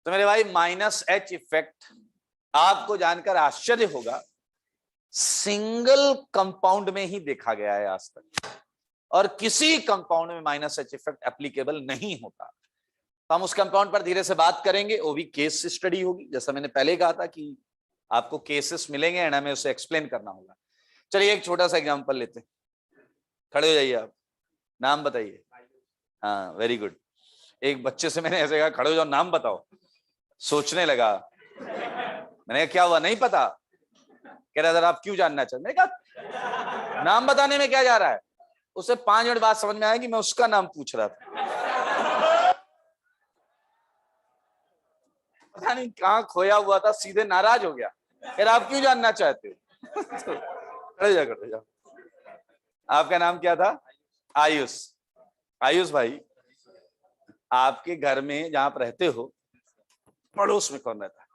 तो मेरे भाई -H इफेक्ट आपको जानकर आश्चर्य होगा, सिंगल कंपाउंड में ही देखा गया है आज तक, और किसी कंपाउंड में -H इफेक्ट एप्लीकेबल नहीं होता। तो हम उस कंपाउंड पर धीरे से बात करेंगे, वो भी केस स्टडी होगी, जैसा मैंने पहले कहा था कि आपको केसेस मिलेंगे एंड हमें उसे एक्सप्लेन करना होगा। चलिए एक छोटा सा एग्जांपल लेते हैं, खड़े हो जाइए आप, नाम बताइए। हाँ वेरी गुड। एक बच्चे से मैंने ऐसे कहा खड़े हो जाओ, नाम बताओ, सोचने लगा, मैंने कहा क्या हुआ नहीं पता, कह रहा था आप क्यों जानना चाहते? मैंने कहा नाम बताने में क्या जा रहा है। उसे 5 मिनट बाद समझ में आया कि मैं उसका नाम पूछ रहा था, पता नहीं कहां खोया हुआ था, सीधे नाराज हो गया, कह रहा आप क्यों जानना चाहते हो? खड़े जाओ। आपका नाम क्या था? आयुष। आयुष भाई, आपके घर में जहां आप रहते हो पड़ोस में कौन रहता है?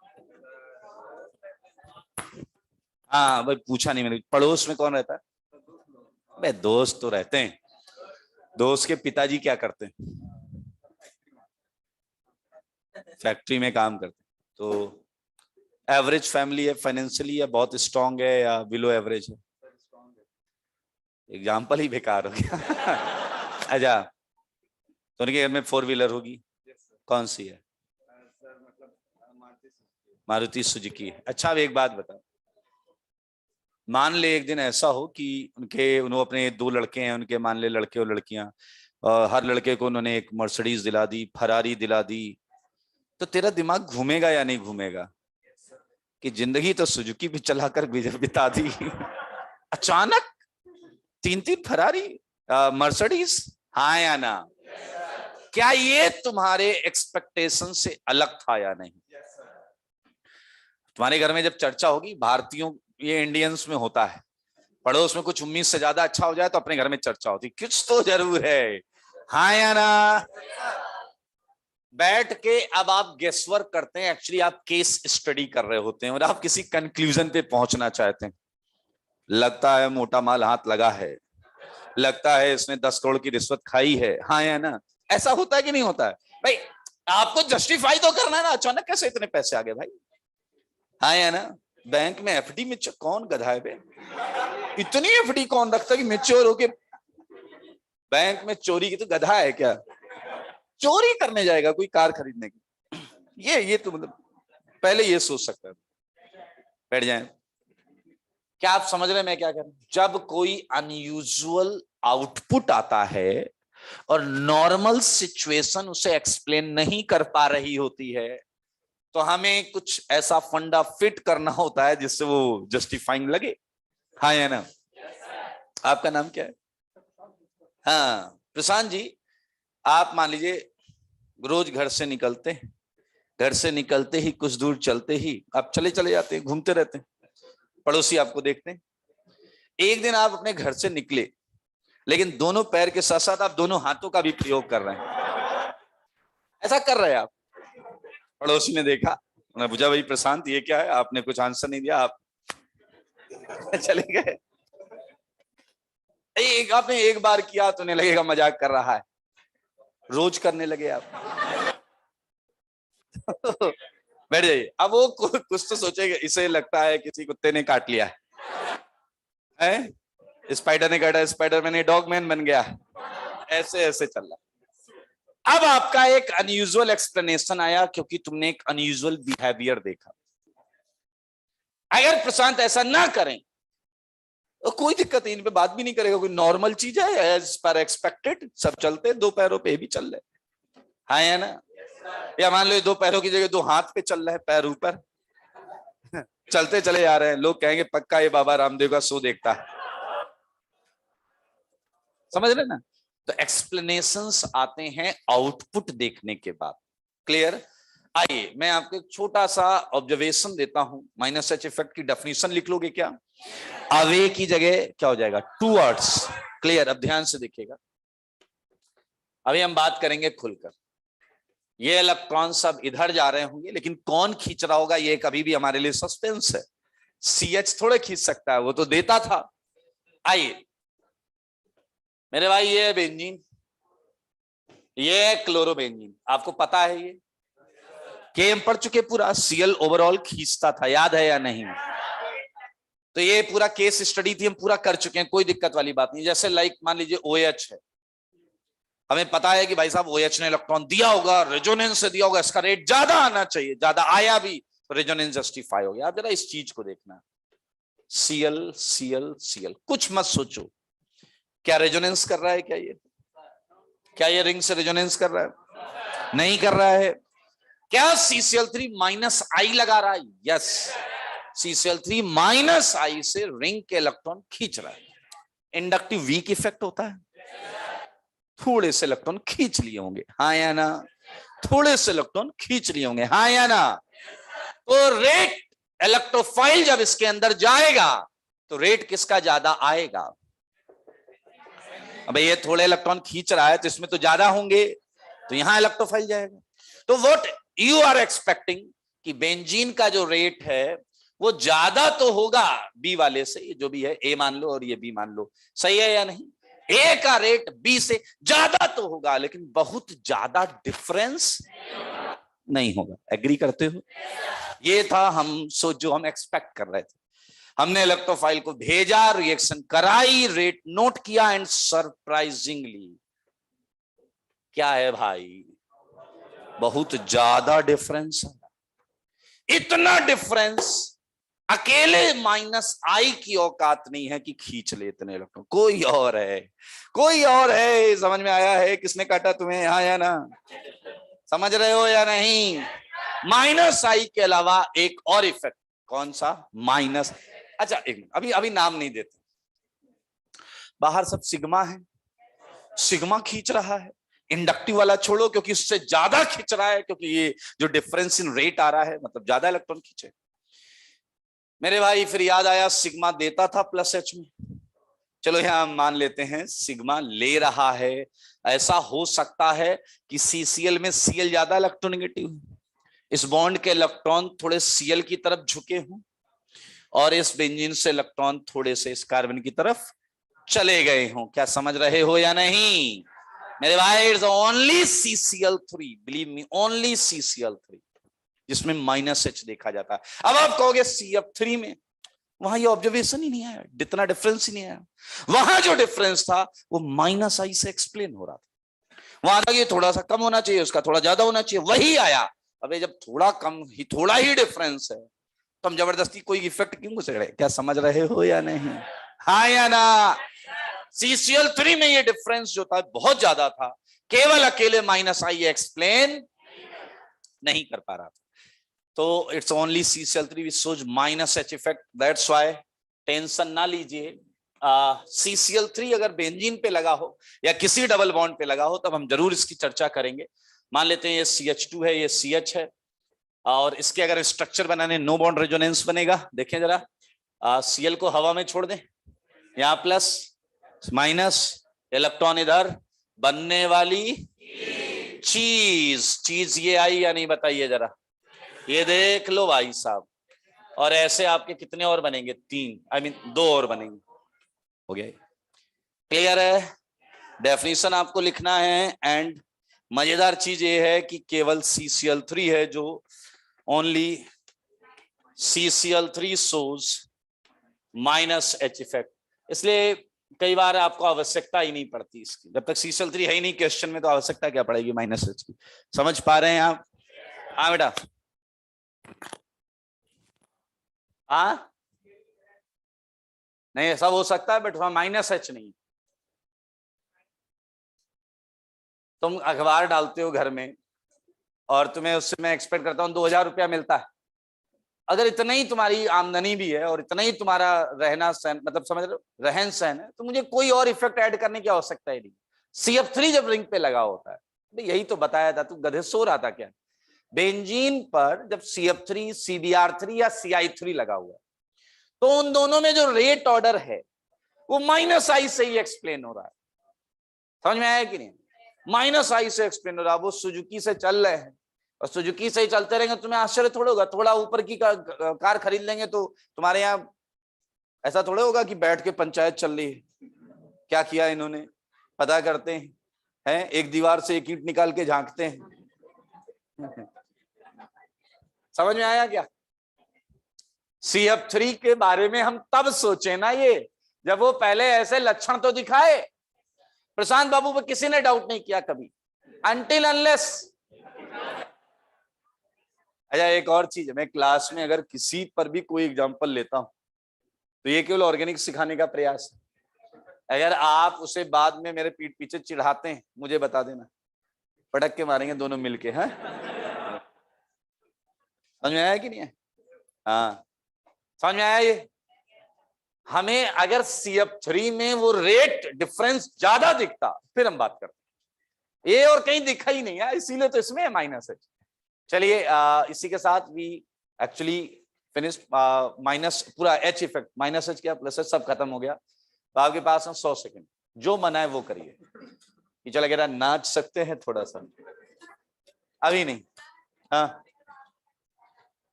हाँ भाई पूछा नहीं मैंने, पड़ोस में कौन रहता है? भाई दोस्त तो रहते हैं, दोस्त के पिताजी क्या करते हैं? फैक्ट्री में काम करते हैं। तो एवरेज फैमिली है फाइनेंशियली, या बहुत स्ट्रांग है, या बिलो एवरेज है? एग्जाम्पल ही बेकार हो गया। अच्छा, तो उनके घर में 4 व्हीलर होगी, कौन सी है? मारुति सुजुकी है। अच्छा अब एक बात बताओ, मान ले एक दिन ऐसा हो कि उन्होंने अपने 2 लड़के हैं, उनके मान ले लड़के और लड़कियां, हर लड़के को उन्होंने एक मर्सिडीज दिला दी, फरारी दिला दी, तो तेरा दिमाग घूमेगा या नहीं घूमेगा कि जिंदगी तो सुजुकी भी चलाकर बिता दी, अचानक 3 फरारी, मर्सिडीज, हाँ या ना? क्या ये तुम्हारे एक्सपेक्टेशन से अलग था या नहीं? तुम्हारे घर में जब चर्चा होगी, भारतीयों, ये इंडियंस में होता है, पड़ोस में कुछ उम्मीद से ज्यादा अच्छा हो जाए तो अपने घर में चर्चा होती, कुछ तो जरूर है, हाँ या ना? बैठ के अब आप गेसवर्क करते हैं, एक्चुअली आप केस स्टडी कर रहे होते हैं और आप किसी कंक्लूजन पे पहुंचना चाहते हैं। लगता है मोटा माल हाथ लगा है, लगता है इसने 10 करोड़ की रिश्वत खाई है, हाँ या ना? ऐसा होता है कि नहीं होता है भाई? आपको जस्टिफाई तो करना है ना, अचानक कैसे इतने पैसे आ गए भाई, हाँ या ना? बैंक में एफडी में कौन गधा है बे, इतनी एफडी कौन रखता है कि मेच्योर होके बैंक में चोरी की? तो गधा है क्या, चोरी करने जाएगा कोई कार खरीदने की? ये तो मतलब पहले ये सोच सकता है। बैठ जाए, क्या आप समझ रहे हैं मैं क्या कर रहा हूं? जब कोई अनयूजुअल आउटपुट आता है और नॉर्मल सिचुएशन उसे एक्सप्लेन नहीं कर पा रही होती है, तो हमें कुछ ऐसा फंडा फिट करना होता है जिससे वो जस्टिफाइंग लगे, हाँ या ना? आपका नाम क्या है? हाँ प्रशांत जी, आप मान लीजिए रोज घर से निकलते हैं, घर से निकलते ही कुछ दूर चलते ही आप चले जाते हैं, घूमते रहते हैं, पड़ोसी आपको देखते हैं। एक दिन आप अपने घर से निकले, लेकिन दोनों पैर के साथ साथ आप दोनों हाथों का भी प्रयोग कर रहे हैं, ऐसा कर रहे हैं आप। पड़ोसी ने देखा, उन्होंने पूछा भाई प्रशांत ये क्या है? आपने कुछ आंसर नहीं दिया, आप चले गए। एक आपने एक बार किया तो नहीं लगेगा मजाक कर रहा है, रोज करने लगे आप। बैठ जाइए। अब वो कुछ तो सोचेगा, इसे लगता है किसी कुत्ते ने काट लिया है, स्पाइडर ने काटा, स्पाइडरमैन ने डॉगमैन बन गया, ऐसे ऐसे चल रहा। अब आपका एक अनयूजुअल एक्सप्लेनेशन आया क्योंकि तुमने एक अनयूजुअल बिहेवियर देखा। अगर प्रशांत ऐसा ना करें तो कोई दिक्कत नहीं, इन पे बात भी नहीं करेगा, कोई नॉर्मल चीज है, एज पर एक्सपेक्टेड, सब चलते, दो पैरों पे भी चल रहे, हाँ या ना। या मान लो दो पैरों की जगह दो हाथ पे चल रहे हैं, पैर ऊपर चलते चले जा रहे हैं, लोग कहेंगे पक्का ये बाबा रामदेव का शो देखता है। समझ रहे ना। तो एक्सप्लेनेशंस आते हैं आउटपुट देखने के बाद। क्लियर। आइए मैं आपको एक छोटा सा ऑब्जर्वेशन देता हूं। माइनस एच इफेक्ट की डेफिनेशन लिख लोगे क्या? अवे की जगह क्या हो जाएगा? टूवर्ड्स। क्लियर। अब ध्यान से देखिएगा, अभी हम बात करेंगे खुलकर। ये इलेक्ट्रॉन सब इधर जा रहे होंगे, लेकिन कौन खींच रहा होगा ये कभी भी हमारे लिए सस्पेंस है। CH थोड़े खींच सकता है, वो तो देता था। आइए मेरे भाई, ये है बेंजीन, ये है क्लोरोबेंजीन। आपको पता है ये के हम पढ़ चुके पूरा, Cl ओवरऑल खींचता था, याद है या नहीं? तो ये पूरा केस स्टडी थी, हम पूरा कर चुके हैं, कोई दिक्कत वाली बात नहीं। जैसे लाइक मान लीजिए OH है, हमें पता है कि भाई साहब OH ने इलेक्ट्रॉन दिया होगा, रेजोनेंस से दिया होगा, इसका रेट ज्यादा आना चाहिए, ज्यादा आया भी तो रेजोनेंस जस्टिफाई हो गया। आप जरा इस चीज को देखना, Cl Cl Cl, कुछ मत सोचो। क्या रेजोनेंस कर रहा है? क्या ये रिंग से रेजोनेंस कर रहा है? नहीं कर रहा है। क्या CCl3 माइनस आई लगा रहा है? यस, CCl3 माइनस आई से रिंग के इलेक्ट्रॉन खींच रहा है। इंडक्टिव वीक इफेक्ट होता है, थोड़े से इलेक्ट्रॉन खींच लिए होंगे, हाँ या ना? थोड़े से इलेक्ट्रॉन खींच लिए होंगे, हाँ या ना? तो रेट, इलेक्ट्रोफाइल जब इसके अंदर जाएगा तो रेट किसका ज्यादा आएगा? अब ये थोड़े इलेक्ट्रॉन खींच रहा है तो इसमें तो ज्यादा होंगे, तो यहां इलेक्ट्रोफाइल जाएगा। तो व्हाट यू आर एक्सपेक्टिंग कि बेंजीन का जो रेट है वो ज्यादा तो होगा बी वाले से, ये जो भी है ए मान लो और ये बी मान लो, सही है या नहीं? ए का रेट बी से ज्यादा तो होगा, लेकिन बहुत ज्यादा डिफरेंस नहीं होगा। एग्री करते हो? ये था हम जो हम एक्सपेक्ट कर रहे थे। हमने इलेक्ट्रोफाइल को भेजा, रिएक्शन कराई, रेट नोट किया, एंड सरप्राइजिंगली क्या है भाई, बहुत ज्यादा डिफरेंस है। इतना डिफरेंस अकेले माइनस आई की औकात नहीं है कि खींच ले इतने इलेक्ट्रॉन। कोई और है, कोई और है। समझ में आया है किसने काटा तुम्हें, हाँ या ना? समझ रहे हो या नहीं? माइनस आई के अलावा एक और इफेक्ट, कौन सा? माइनस, अच्छा एक मिनट, अभी अभी नाम नहीं देते। बाहर सब सिग्मा है, सिग्मा खींच रहा है। इंडक्टिव वाला छोड़ो क्योंकि उससे ज्यादा खींच रहा है, क्योंकि ये जो डिफरेंस इन रेट आ रहा है मतलब ज्यादा इलेक्ट्रॉन खींचे। मेरे भाई फिर याद आया सिग्मा देता था प्लस एच में, चलो यहां मान लेते हैं सिग्मा ले रहा है। ऐसा हो सकता है कि CCl में Cl ज्यादा इलेक्ट्रोनेगेटिव है, इस बॉन्ड के इलेक्ट्रॉन थोड़े Cl की तरफ झुके हों, और इस बेंजीन से इलेक्ट्रॉन थोड़े से इस कार्बन की तरफ चले गए हों। क्या समझ रहे हो या नहीं? मेरे भाई it's only CCl3, believe me, only CCl3 जिसमें माइनस एच देखा जाता है। अब आप कहोगे CF3 में, वहां ये ऑब्जर्वेशन ही नहीं आया, इतना डिफरेंस ही नहीं आया। वहां जो डिफरेंस था वो माइनस आई से एक्सप्लेन हो रहा था। वहां था कि थोड़ा सा कम होना चाहिए, उसका थोड़ा ज्यादा होना चाहिए, वही आया। अबे जब थोड़ा ही डिफरेंस है तो हम जबरदस्ती कोई इफेक्ट क्यों घुसे रहे? क्या समझ रहे हो या नहीं, हाँ या ना? CCl3 में ये डिफरेंस जो था बहुत ज्यादा था, केवल अकेले माइनस आई एक्सप्लेन नहीं कर पा रहा था। तो it's only CCl3 which shows minus H effect, that's why tension ना लीजिए। CCl3 अगर बेंजीन पे लगा हो या किसी डबल बॉन्ड पे लगा हो तब हम जरूर इसकी चर्चा करेंगे। मान लेते हैं ये CH2 है, ये CH है, और इसके अगर स्ट्रक्चर बनाने नो बॉन्ड रेजोनेंस बनेगा। देखें जरा, Cl को हवा में छोड़ दें, यहाँ प्लस माइनस, इलेक्ट्रॉन इधर, बनने वाली चीज ये आई या नहीं बताइए जरा, ये देख लो भाई साहब। और ऐसे आपके कितने और बनेंगे? 3, I mean 2 और बनेंगे, हो गया। क्लियर है? डेफिनेशन आपको लिखना है। एंड मजेदार चीज ये है कि केवल CCl3 है जो only CCl3 shows -H effect, इसलिए कई बार आपको आवश्यकता ही नहीं पड़ती इसकी। जब तक CCl3 है ही नहीं क्वेश्चन में तो आवश्यकता क्या पड़ेगी -H की। समझ पा रहे हैं आप? हाँ बेटा, हाँ नहीं ऐसा हो सकता है बट वहां -H नहीं। तुम अखबार डालते हो घर में और तुम्हें उससे मैं एक्सपेक्ट करता हूं 2000 रुपया मिलता है। अगर इतना ही तुम्हारी आमदनी भी है और इतना ही तुम्हारा रहना सहन, मतलब समझ रहे हो, रहन सहन है, तो मुझे कोई और इफेक्ट ऐड करने की आवश्यकता ही नहीं। CF3 जब रिंग पे लगा होता है, यही तो बताया था, तू गधे सो रहा था क्या? बेंजीन पर जब CF3 CBr3 या CI3 लगा हुआ है तो उन दोनों में जो रेट ऑर्डर है वो -I से ही एक्सप्लेन हो रहा है। समझ में आया कि नहीं? -I से एक्सप्लेन हो रहा है। वो सुजुकी से चल रहे हैं और सुजुकी से ही चलते रहेंगे, तुम्हें आश्चर्य थोड़ा होगा। थोड़ा ऊपर की कार खरीद लेंगे तो तुम्हारे यहाँ ऐसा थोड़ा होगा कि बैठ के पंचायत चल रही है, क्या किया इन्होंने पता करते हैं, एक दीवार से एक ईंट निकाल के झांकते हैं। समझ में आया क्या? CF3 के बारे में हम तब सोचे ना ये, जब वो पहले ऐसे लक्षण तो दिखाए। प्रशांत बाबू पर किसी ने डाउट नहीं किया कभी, अनटिल अनलेस। अच्छा एक और चीज है, मैं क्लास में अगर किसी पर भी कोई एग्जांपल लेता हूं तो ये केवल ऑर्गेनिक सिखाने का प्रयास है। अगर आप उसे बाद में मेरे पीठ पीछे चिढ़ाते हैं मुझे बता देना, पटक के मारेंगे दोनों मिलके। हैं समझ में आया कि नहीं है? हाँ समझ में आया ये? हमें अगर CF3 में वो रेट डिफरेंस ज्यादा दिखता फिर हम बात करते, ये और कहीं दिखा ही नहीं है, इसीलिए तो इसमें -H। चलिए इसी के साथ वी एक्चुअली फिनिश माइनस पूरा H इफेक्ट, -H क्या +H सब खत्म हो गया। तो आपके पास 100 सेकंड, जो मना है वो करिए। कि चलो अगर नाच सकते हैं थोड़ा सा, अभी नहीं। हाँ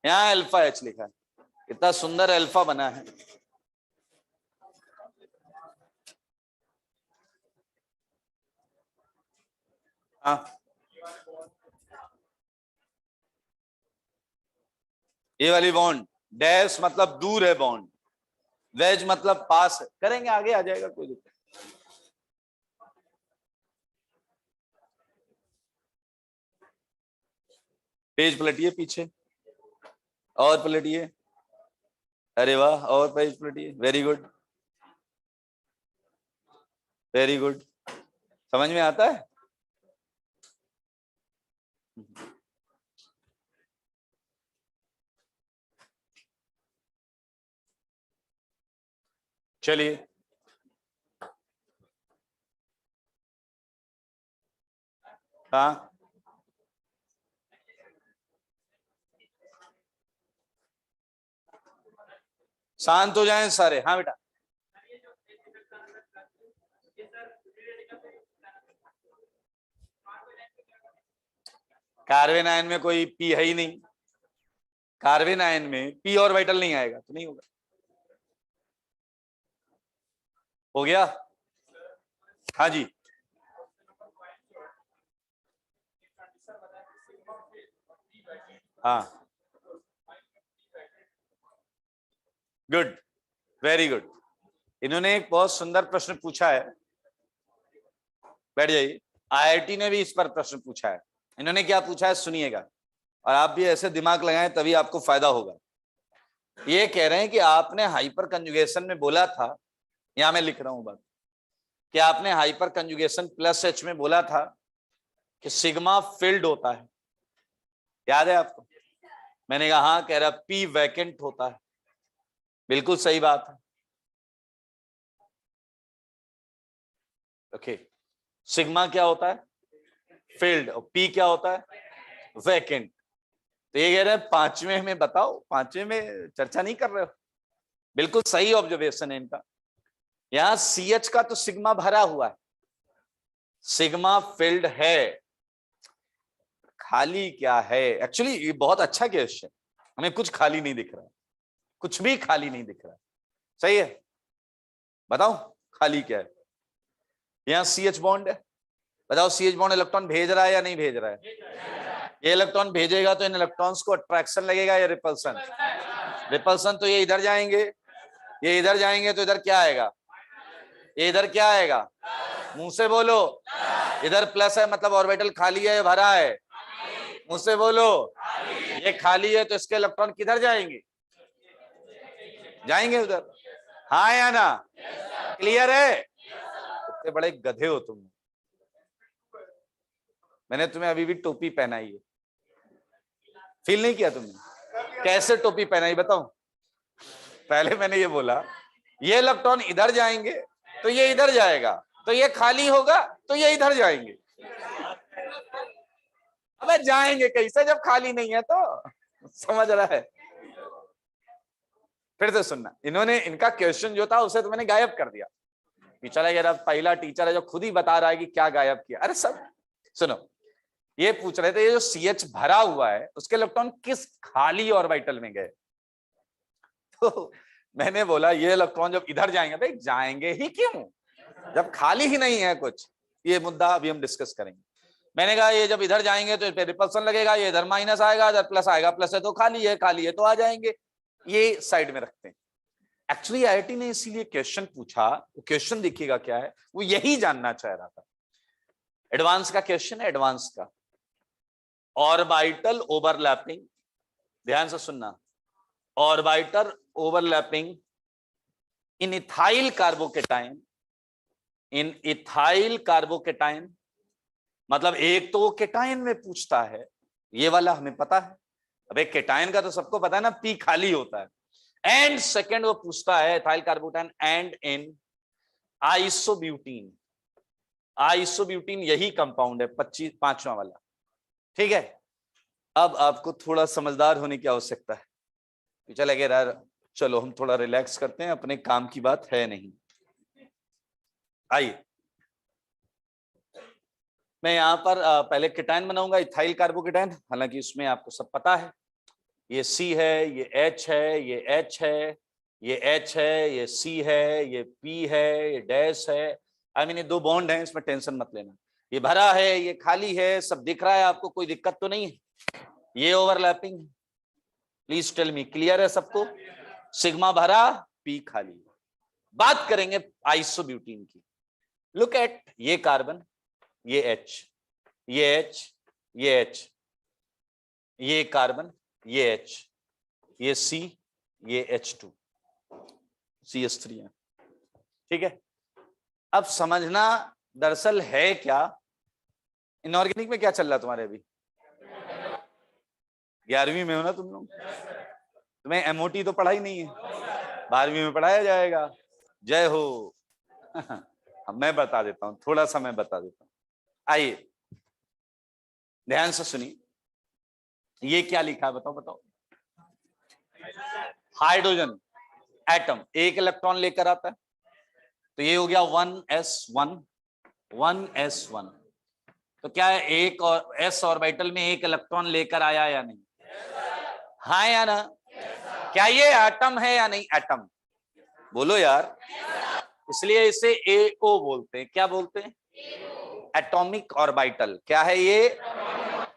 यहाँ अल्फा H लिखा है, इतना सुंदर अल्फा बना है। हाँ ये वाली बॉन्ड, डैश मतलब दूर है बॉन्ड, वेज मतलब पास है। करेंगे आगे आ जाएगा, कोई दिक्कत। पेज पलटिए पीछे और पलटिए, अरे वाह, और पेज पलटिए, वेरी गुड वेरी गुड। समझ में आता है? चलिए हाँ शांत हो जाएं सारे। हाँ बेटा, कार्बन आयन में कोई पी है ही नहीं, कार्बन आयन में पी और वाइटल नहीं आएगा तो नहीं होगा। हो गया? हाँ जी हाँ गुड वेरी गुड। इन्होंने एक बहुत सुंदर प्रश्न पूछा है, बैठ जाइए। IIT ने भी इस पर प्रश्न पूछा है। इन्होंने क्या पूछा है सुनिएगा, और आप भी ऐसे दिमाग लगाएं तभी आपको फायदा होगा। ये कह रहे हैं कि आपने हाइपर कंजुगेशन में बोला था, यहां मैं लिख रहा हूं बात, कि आपने हाइपर कंजुगेशन +H में बोला था कि सिग्मा फिल्ड होता है, याद है आपको? मैंने कहा हाँ, कह रहा P वैकेंट होता है। बिल्कुल सही बात है। ओके सिग्मा क्या होता है? फील्ड, और P क्या होता है? वैकेंट। तो ये कह रहे हैं पांचवें में बताओ, पांचवें में चर्चा नहीं कर रहे हो। बिल्कुल सही ऑब्जर्वेशन है इनका। यहां CH का तो सिग्मा भरा हुआ है, सिग्मा फील्ड है, खाली क्या है? एक्चुअली ये बहुत अच्छा क्वेश्चन, हमें कुछ खाली नहीं दिख रहा, कुछ भी खाली नहीं दिख रहा। सही है, बताओ खाली क्या है? यहाँ CH बॉन्ड है, बताओ CH बॉन्ड इलेक्ट्रॉन भेज रहा है या नहीं भेज रहा है? ये इलेक्ट्रॉन भेजेगा तो इन इलेक्ट्रॉन्स को अट्रैक्शन लगेगा या रिपल्सन? रिपल्सन। तो ये इधर जाएंगे, ये इधर जाएंगे, तो इधर क्या आएगा? ये इधर क्या आएगा? मुंह से बोलो। इधर प्लस है मतलब ऑर्बिटल खाली है या भरा है? मुंह से बोलो। ये खाली है तो इसके इलेक्ट्रॉन किधर जाएंगे? जाएंगे उधर, हाँ या ना? क्लियर है? इतने बड़े गधे हो तुम। मैंने तुम्हें अभी भी टोपी पहनाई है, फील नहीं किया तुमने? कैसे टोपी पहनाई बताओ? पहले मैंने ये बोला ये इलेक्ट्रॉन इधर जाएंगे तो ये इधर जाएगा, तो ये खाली होगा तो ये इधर जाएंगे। अबे जाएंगे कैसे जब खाली नहीं है? तो समझ रहा है? फिर से सुनना, इन्होंने इनका क्वेश्चन जो था उसे तो मैंने गायब कर दिया। चला यार, पहला टीचर है जो खुद ही बता रहा है कि क्या गायब किया। अरे सब सुनो, ये पूछ रहे थे ये जो CH भरा हुआ है उसके इलेक्ट्रॉन किस खाली ऑर्बिटल में गए? तो मैंने बोला ये इलेक्ट्रॉन जब इधर जाएंगे, भाई जाएंगे ही क्यों जब खाली ही नहीं है कुछ। ये मुद्दा अभी हम डिस्कस करेंगे। मैंने कहा ये जब इधर जाएंगे तो इस पे रिपल्सन लगेगा, ये इधर माइनस आएगा, इधर प्लस आएगा, प्लस है तो खाली है, खाली है तो आ जाएंगे। ये साइड में रखते हैं। एक्चुअली IIT ने इसीलिए क्वेश्चन पूछा, वो क्वेश्चन देखिएगा क्या है, वो यही जानना चाह रहा था। एडवांस का क्वेश्चन है, एडवांस का। ऑर्बिटल ओवरलैपिंग, ध्यान से सुनना, ऑर्बिटल ओवरलैपिंग इन इथाइल कार्बोकेटाइन, इन इथाइल कार्बोकेटाइन। मतलब एक तो वो केटाइन में पूछता है, ये वाला हमें पता है। अब एक केटाइन का तो सबको पता है ना, P खाली होता है। एंड सेकंड वो पूछता है ethyl carbocation and in isobutene. Isobutene यही कंपाउंड है 5वां वाला, ठीक है। अब आपको थोड़ा समझदार होने की आवश्यकता है। चले यार चलो हम थोड़ा रिलैक्स करते हैं, अपने काम की बात है नहीं। आइए मैं यहां पर पहले केटाइन बनाऊंगा, इथाइल कार्बोकेटाइन। हालांकि उसमें आपको सब पता है, ये C है, ये H है, ये H है, ये H है, ये C है, ये P है, ये डैश है। आई मीन ये 2 बॉन्ड हैं, इसमें टेंशन मत लेना। ये भरा है, ये खाली है, सब दिख रहा है आपको, कोई दिक्कत तो नहीं है? ये ओवरलैपिंग है, प्लीज टेल मी, क्लियर है सबको? सिग्मा भरा, P खाली। बात करेंगे आइसोब्यूटीन की। लुक एट, ये कार्बन, ये H, ये H, ये H, ये कार्बन, ये H, ये C, ये H2, CH3 है, ठीक है। अब समझना दरअसल है क्या, इनऑर्गेनिक में क्या चल रहा है तुम्हारे अभी? 11वीं में हो ना तुम लोग? तुम्हें MOT तो पढ़ा ही नहीं है, 12वीं में पढ़ाया जाएगा। जय हो। मैं बता देता हूं, थोड़ा सा मैं बता देता हूं। आइए ध्यान से सुनिए, ये क्या लिखा है बताओ बताओ? हाइड्रोजन एटम एक इलेक्ट्रॉन लेकर आता है, तो ये हो गया 1s1, 1s1। तो क्या है, एक और s ऑर्बिटल में एक इलेक्ट्रॉन लेकर आया या नहीं? हाँ या ना? क्या ये एटम है या नहीं? एटम बोलो यार। इसलिए इसे AO बोलते हैं। क्या बोलते हैं? Atomic orbital. क्या है ये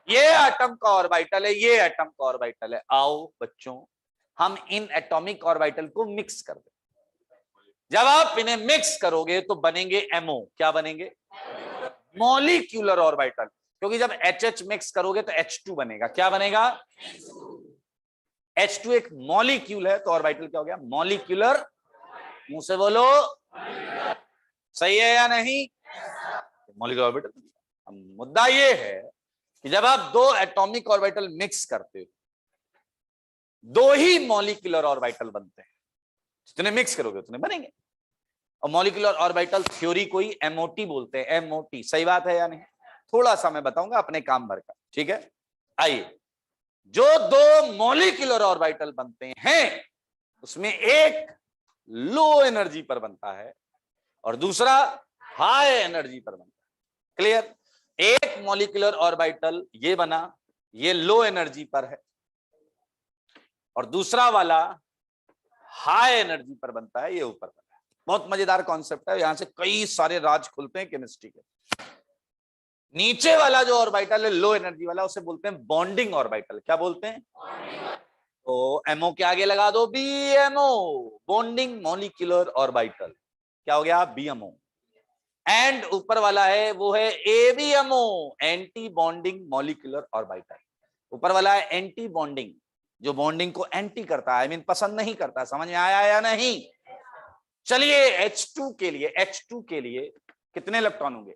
एटम का ऑर्बिटल है, ये एटम का ऑर्बिटल है। आओ बच्चों हम इन एटॉमिक ऑर्बिटल को मिक्स कर दें। जब आप इन्हें मिक्स करोगे तो बनेंगे MO। क्या बनेंगे? Molecular orbital. क्योंकि जब HH मिक्स करोगे तो H2 बनेगा। क्या बनेगा? H2 एक मॉलिक्यूल है, तो ऑर्बिटल क्या हो गया? मॉलिक्यूलर। मुंह से बोलो, सही है या नहीं? Molecular orbital. मुद्दा ये है कि जब आप 2 एटॉमिक ऑर्बिटल मिक्स करते हो, 2 ही मॉलिक्यूलर ऑर्बिटल बनते हैं। जितने मिक्स करोगे उतने बनेंगे। और मॉलिक्यूलर ऑर्बिटल थ्योरी कोई MOT बोलते हैं, MOT। सही बात है या नहीं? थोड़ा सा मैं बताऊंगा अपने काम भर का, ठीक है। आइए, जो 2 मॉलिक्यूलर ऑर्बिटल बनते हैं उसमें एक लो एनर्जी पर बनता है और दूसरा हाई एनर्जी पर बनता है। क्लियर? एक मॉलिक्यूलर ऑर्बिटल ये बना, ये लो एनर्जी पर है, और दूसरा वाला हाई एनर्जी पर बनता है, ये ऊपर बना है। बहुत मजेदार कॉन्सेप्ट है, यहां से कई सारे राज खुलते हैं केमिस्ट्री के। नीचे वाला जो ऑर्बिटल है लो एनर्जी वाला, उसे बोलते हैं बॉन्डिंग ऑर्बिटल। क्या बोलते हैं? तो एमओ के आगे लगा दो बीएमओ, बॉन्डिंग मॉलिक्यूलर ऑर्बिटल। क्या हो गया? बीएमओ। एंड ऊपर वाला है वो है ABMO, anti bonding molecular orbital. ऊपर वाला है एंटी बॉन्डिंग, जो बॉन्डिंग को एंटी करता है, आई मीन पसंद नहीं करता। समझ में आया या नहीं? चलिए H2 के लिए, H2 के लिए कितने इलेक्ट्रॉन होंगे?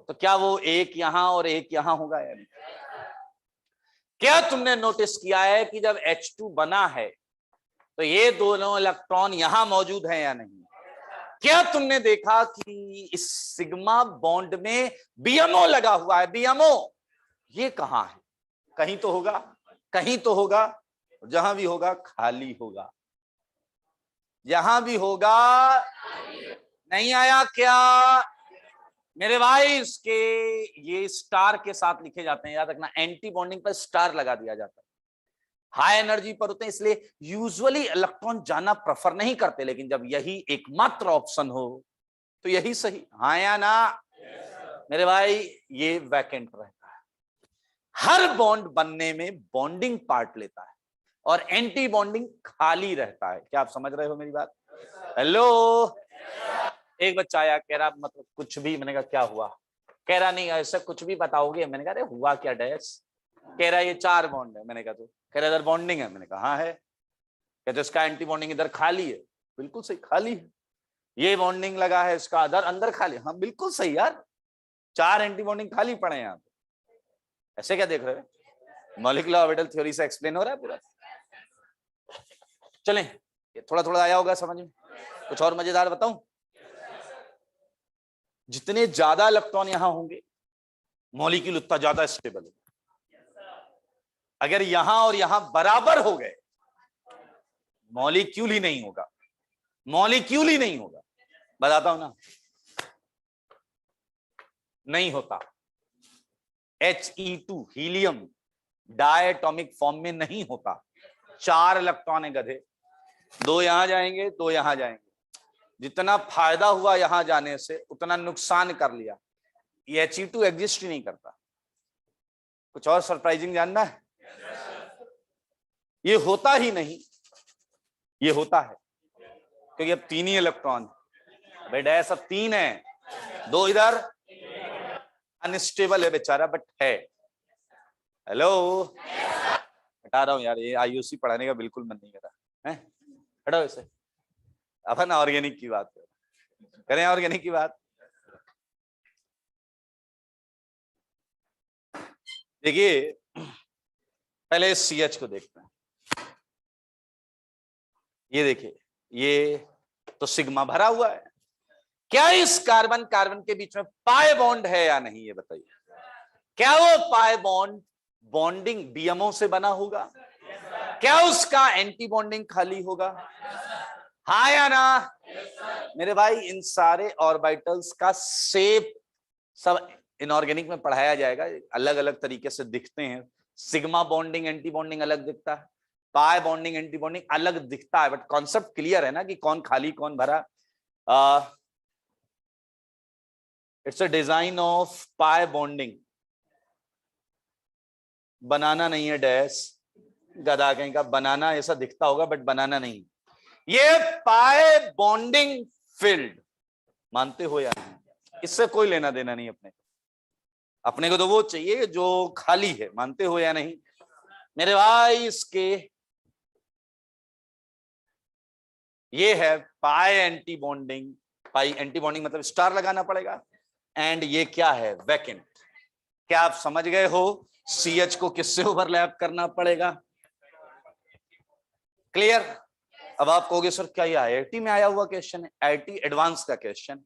तो क्या वो एक यहां और एक यहां होगा? यानी क्या तुमने नोटिस किया है कि जब H2 बना है तो ये दोनों इलेक्ट्रॉन यहां मौजूद हैं या नहीं? क्या तुमने देखा कि इस सिग्मा बॉन्ड में बीएमओ लगा हुआ है? बीएमओ ये कहां है? कहीं तो होगा, कहीं तो होगा। जहां भी होगा खाली होगा, जहां भी होगा। नहीं आया क्या मेरे भाई? इसके ये स्टार के साथ लिखे जाते हैं, याद रखना। एंटी बॉन्डिंग पर स्टार लगा दिया जाता है। हाई एनर्जी पर होते हैं, इसलिए यूजुअली इलेक्ट्रॉन जाना प्रेफर नहीं करते, लेकिन जब यही एकमात्र ऑप्शन हो तो यही सही। हाँ या ना मेरे भाई? ये वैकेंट रहता है। हर बॉन्ड बनने में बॉन्डिंग पार्ट लेता है और एंटी बॉन्डिंग खाली रहता है। क्या आप समझ रहे हो मेरी बात? हेलो, एक बच्चा आया, कह रहा मतलब कुछ भी। मैंने कहा क्या हुआ? कह रहा नहीं ऐसा कुछ भी बताओगे। मैंने कहा अरे हुआ क्या डैश? कह रहा ये 4 बॉन्ड है। मैंने कहा तो कह रहा इधर बॉन्डिंग है। मैंने कहा हाँ है। कहते इसका एंटी बॉन्डिंग इधर खाली है। बिल्कुल सही, खाली है। ये बॉन्डिंग लगा है, इसका अदर अंदर खाली। हाँ बिल्कुल सही यार, 4 एंटी बॉन्डिंग खाली पड़े हैं यहाँ पे। ऐसे क्या देख रहे हो? मॉलिक्यूलर ऑर्बिटल थ्योरी से एक्सप्लेन हो रहा है पूरा। चलें, ये थोड़ा थोड़ा आया होगा समझ में। कुछ और मजेदार बताऊं? जितने ज्यादा इलेक्ट्रॉन यहां होंगे मॉलिक्यूल उतना ज्यादा स्टेबल है। अगर यहां और यहां बराबर हो गए मॉलिक्यूल ही नहीं होगा, मॉलिक्यूल ही नहीं होगा। बताता हूं ना, नहीं होता। He2 हीलियम डायटॉमिक फॉर्म में नहीं होता। 4 इलेक्ट्रॉन है गधे, 2 यहां जाएंगे 2 यहां जाएंगे। जितना फायदा हुआ यहां जाने से उतना नुकसान कर लिया। ये He2 एग्जिस्ट ही नहीं करता। कुछ और सरप्राइजिंग जानना है? ये होता ही नहीं, ये होता है क्योंकि अब 3 ही इलेक्ट्रॉन। बेटा सब 3 है, 2 इधर। अनस्टेबल है बेचारा बट है। हेलो, हटा रहा हूं यार, ये आईयूसी पढ़ाने का बिल्कुल मन नहीं कर रहा है। हटाओ इसे। अपन ऑर्गेनिक की बात करें, ऑर्गेनिक की बात। देखिए पहले इस CH को देखते हैं। ये देखिए, ये तो सिग्मा भरा हुआ है। क्या इस कार्बन कार्बन के बीच में पाई बॉन्ड है या नहीं? ये बताइए। क्या वो पाई बॉन्ड बॉन्डिंग बीएमओ से बना होगा? क्या उसका एंटी बॉन्डिंग खाली होगा? हाँ या ना मेरे भाई? इन सारे ऑर्बिटल्स का शेप सब इनऑर्गेनिक में पढ़ाया जाएगा, अलग अलग तरीके से दिखते हैं। सिग्मा बॉन्डिंग एंटी बॉन्डिंग अलग दिखता है, पाई बॉन्डिंग एंटी बॉन्डिंग अलग दिखता है, बट कॉन्सेप्ट क्लियर है ना कि कौन खाली कौन भरा। It's a design of pi bonding. बनाना नहीं है डैश, गधा कहीं का। बनाना ऐसा दिखता होगा बट बनाना नहीं। ये पाई बॉन्डिंग फील्ड, मानते हो या नहीं? इससे कोई लेना देना नहीं अपने को तो वो चाहिए जो खाली है। मानते हो या नहीं मेरे भाई? इसके ये है पाई एंटी बॉन्डिंग। पाई एंटी बॉन्डिंग मतलब स्टार लगाना पड़ेगा। एंड ये क्या है? वैकेंट। क्या आप समझ गए हो? CH को किससे ओवरलैप करना पड़ेगा? क्लियर? अब आप कहोगे सर क्या ये IIT में आया हुआ क्वेश्चन है? IIT एडवांस का क्वेश्चन।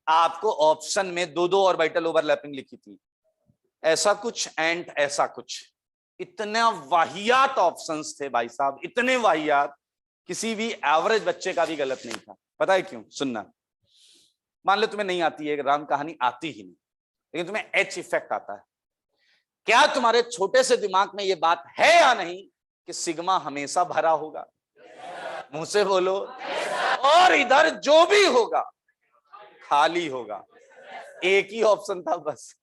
आपको ऑप्शन में 2-2 ऑर्बिटल ओवरलैपिंग लिखी थी, ऐसा कुछ एंड ऐसा कुछ। इतना वाहियात ऑप्शंस थे भाई साहब, इतने वाहियात, किसी भी एवरेज बच्चे का भी गलत नहीं था। पता है क्यों? सुनना। मान लो तुम्हें नहीं आती है राम कहानी, आती ही नहीं, लेकिन तुम्हें H इफेक्ट आता है। क्या तुम्हारे छोटे से दिमाग में यह बात है या नहीं कि सिग्मा हमेशा भरा होगा? मुंह से बोलो। और इधर जो भी होगा खाली होगा। एक ही ऑप्शन था बस,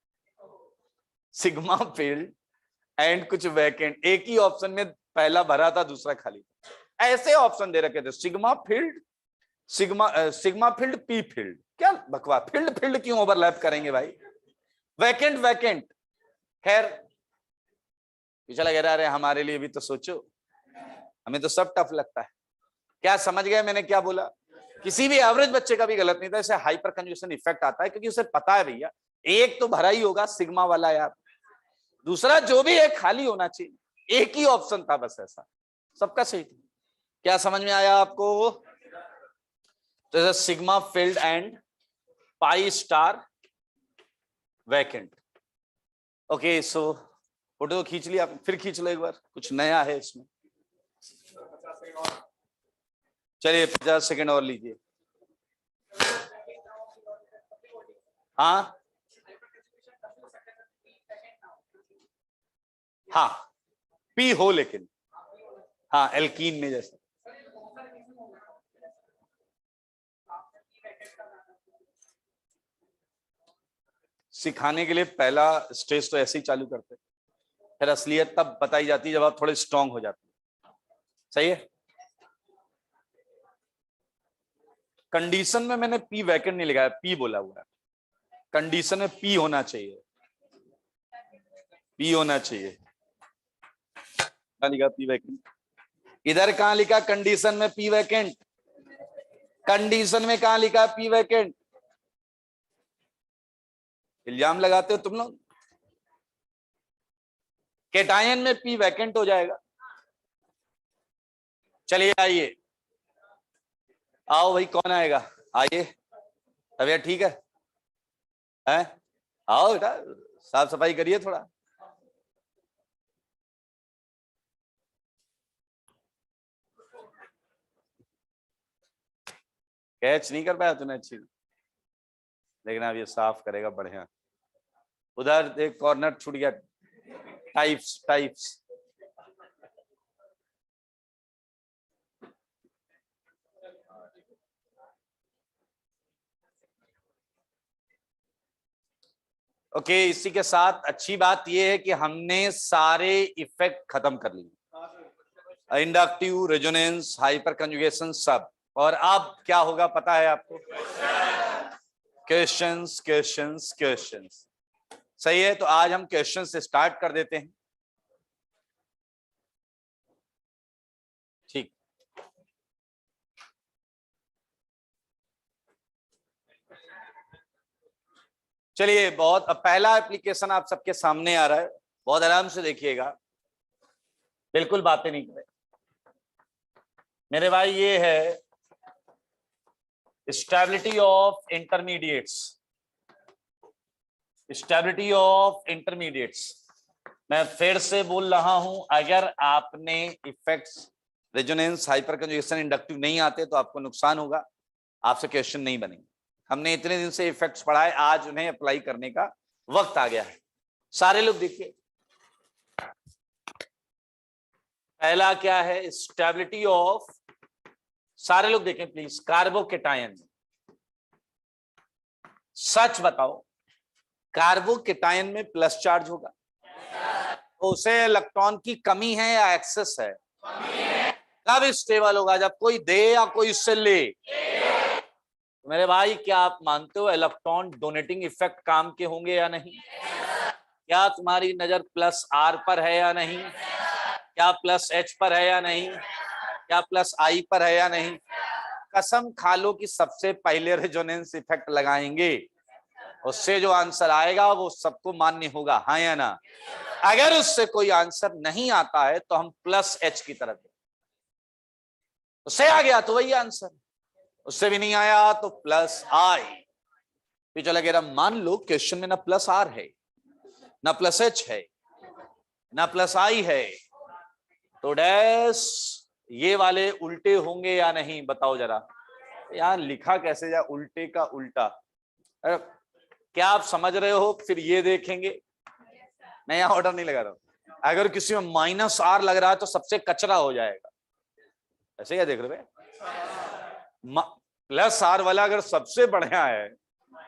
सिग्मा फील्ड एंड कुछ वैकेंट। एक ही ऑप्शन में पहला भरा था, दूसरा खाली था। ऐसे ऑप्शन दे रखे थे, sigma field, sigma field, P field. क्या बकवास, फील्ड फील्ड क्यों ओवरलैप करेंगे भाई, वैकेंट वैकेंट। खैर चला कह रहा हमारे लिए भी तो सोचो, हमें तो सब टफ लगता है। क्या समझ गए मैंने क्या बोला? किसी भी एवरेज बच्चे का भी गलत नहीं था। इसे हाइपर कंजुगेशन इफेक्ट आता है क्योंकि उसे पता है भैया एक तो भरा ही होगा सिग्मा वाला यार, दूसरा जो भी एक खाली होना चाहिए। एक ही ऑप्शन था बस, ऐसा सबका सही था। क्या समझ में आया आपको? तो sigma field and pi star vacant. Okay, so photo खींच लिया, फिर खींच लो एक बार, कुछ नया है इसमें। चलिए 50 सेकंड और लीजिए। हाँ हाँ, पी हो लेकिन, हाँ एल्कीन में जैसे। सिखाने के लिए पहला स्टेज तो ऐसे ही चालू करते, फिर असलियत तब बताई जाती है जब आप थोड़े स्ट्रांग हो जाते हैं। सही है। कंडीशन में मैंने पी वैकेंट नहीं लिखा है, पी बोला हुआ है। कंडीशन में पी होना चाहिए, पी होना चाहिए। कहां लिखा पी वैकेंट? इधर कहां लिखा कंडीशन में पी वैकेंट? कंडीशन में कहां लिखा पी वैकेंट? इल्जाम लगाते हो तुम लोग। कैटायन में पी वैकेंट हो जाएगा। चलिए आइए, आओ भाई, कौन आएगा? आइए, तबीयत ठीक है? हैं? आओ बेटा, साफ सफाई करिए थोड़ा। कैच नहीं कर पाया तूने अच्छी, लेकिन अब ये साफ करेगा बढ़िया। उधर एक कॉर्नर छूट गया, टाइप्स टाइप्स। ओके, इसी के साथ अच्छी बात यह है कि हमने सारे इफेक्ट खत्म कर लिए, इंडक्टिव, रेजोनेंस, हाइपर कंजुगेशन, सब। और अब क्या होगा पता है आपको? Questions questions questions. सही है, तो आज हम क्वेश्चन से स्टार्ट कर देते हैं। ठीक, चलिए बहुत, अब पहला एप्लीकेशन आप सबके सामने आ रहा है, बहुत आराम से देखिएगा, बिल्कुल बातें नहीं करें मेरे भाई। ये है stability of intermediates, stability of intermediates. मैं फिर से बोल रहा हूं, अगर आपने effects resonance, hyper conjugation, inductive नहीं आते तो आपको नुकसान होगा, आपसे क्वेश्चन नहीं बनेंगे। हमने इतने दिन से इफेक्ट्स पढ़ाए, आज उन्हें अप्लाई करने का वक्त आ गया है। सारे लोग देखिए, पहला क्या है? स्टेबिलिटी ऑफ, सारे लोग देखें प्लीज, कार्बोकेटायन। सच बताओ, कार्बोकेटायन में प्लस चार्ज होगा तो उसे इलेक्ट्रॉन की कमी है या एक्सेस है? कब स्टेबल होगा? जब कोई दे या कोई उससे ले। तो मेरे भाई, क्या आप मानते हो इलेक्ट्रॉन डोनेटिंग इफेक्ट काम के होंगे या नहीं? क्या तुम्हारी नजर प्लस आर पर है या नहीं? क्या प्लस एच पर है या नहीं? क्या प्लस आई पर है या नहीं? कसम खा लो कि सबसे पहले रेजोनेंस इफेक्ट लगाएंगे, उससे जो आंसर आएगा वो सबको मान्य होगा, हाँ या ना? अगर उससे कोई आंसर नहीं आता है तो हम प्लस एच की तरफ, उससे आ गया तो वही आंसर, उससे भी नहीं आया तो प्लस आई। फिर चला गया, मान लो क्वेश्चन में ना प्लस आर है, ना प्लस एच है, ना प्लस आई है, तो डैश ये वाले उल्टे होंगे या नहीं? बताओ जरा। यार लिखा कैसे जाए उल्टे का उल्टा? क्या आप समझ रहे हो? फिर ये देखेंगे, मैं यहां ऑर्डर नहीं लगा रहा हूं, अगर किसी में माइनस आर लग रहा है तो सबसे कचरा हो जाएगा। ऐसे क्या देख रहे हो? प्लस आर वाला अगर सबसे बढ़िया है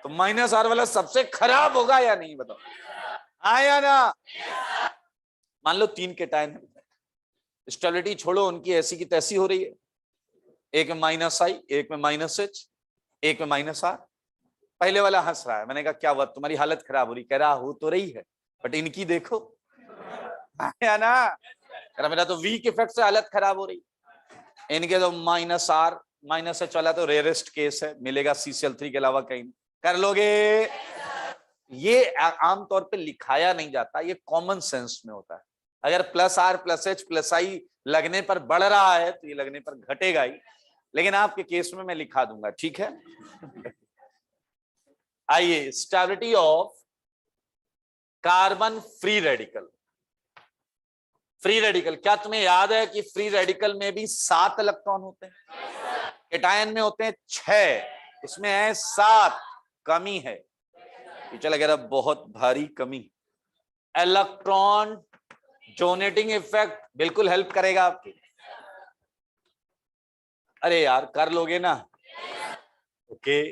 तो माइनस आर वाला सबसे खराब होगा या नहीं, बताओ? आया ना? मान लो 3 केटायन है, स्टेबिलिटी छोड़ो, उनकी ऐसी की तैसी हो रही है, एक में माइनस आई, एक में माइनस एच, एक में माइनस आर। पहले वाला हंस रहा है, मैंने कहा क्या हुआ, तुम्हारी हालत खराब हो रही? कह रहा हो तो रही है, बट इनकी देखो। आया ना? कह रहा मेरा तो वीक इफेक्ट से हालत खराब हो रही, इनके तो माइनस आर माइनस एच वाला तो रेयरेस्ट केस है, मिलेगा CCl3 के अलावा कहीं। कर लोगे? ये आमतौर पे लिखाया नहीं जाता, ये कॉमन सेंस में होता है। अगर plus R plus H plus I लगने पर बढ़ रहा है तो ये लगने पर घटेगा ही, लेकिन आपके केस में मैं लिखा दूंगा, ठीक है? आइए, stability of carbon free radical. Free radical, क्या तुम्हें याद है कि फ्री रेडिकल में भी 7 इलेक्ट्रॉन होते हैं, केटायन में होते हैं 6, इसमें है 7, कमी है। चला कह रहा बहुत भारी कमी। इलेक्ट्रॉन डोनेटिंग इफेक्ट बिल्कुल हेल्प करेगा आपकी। अरे यार कर लोगे ना? ओके,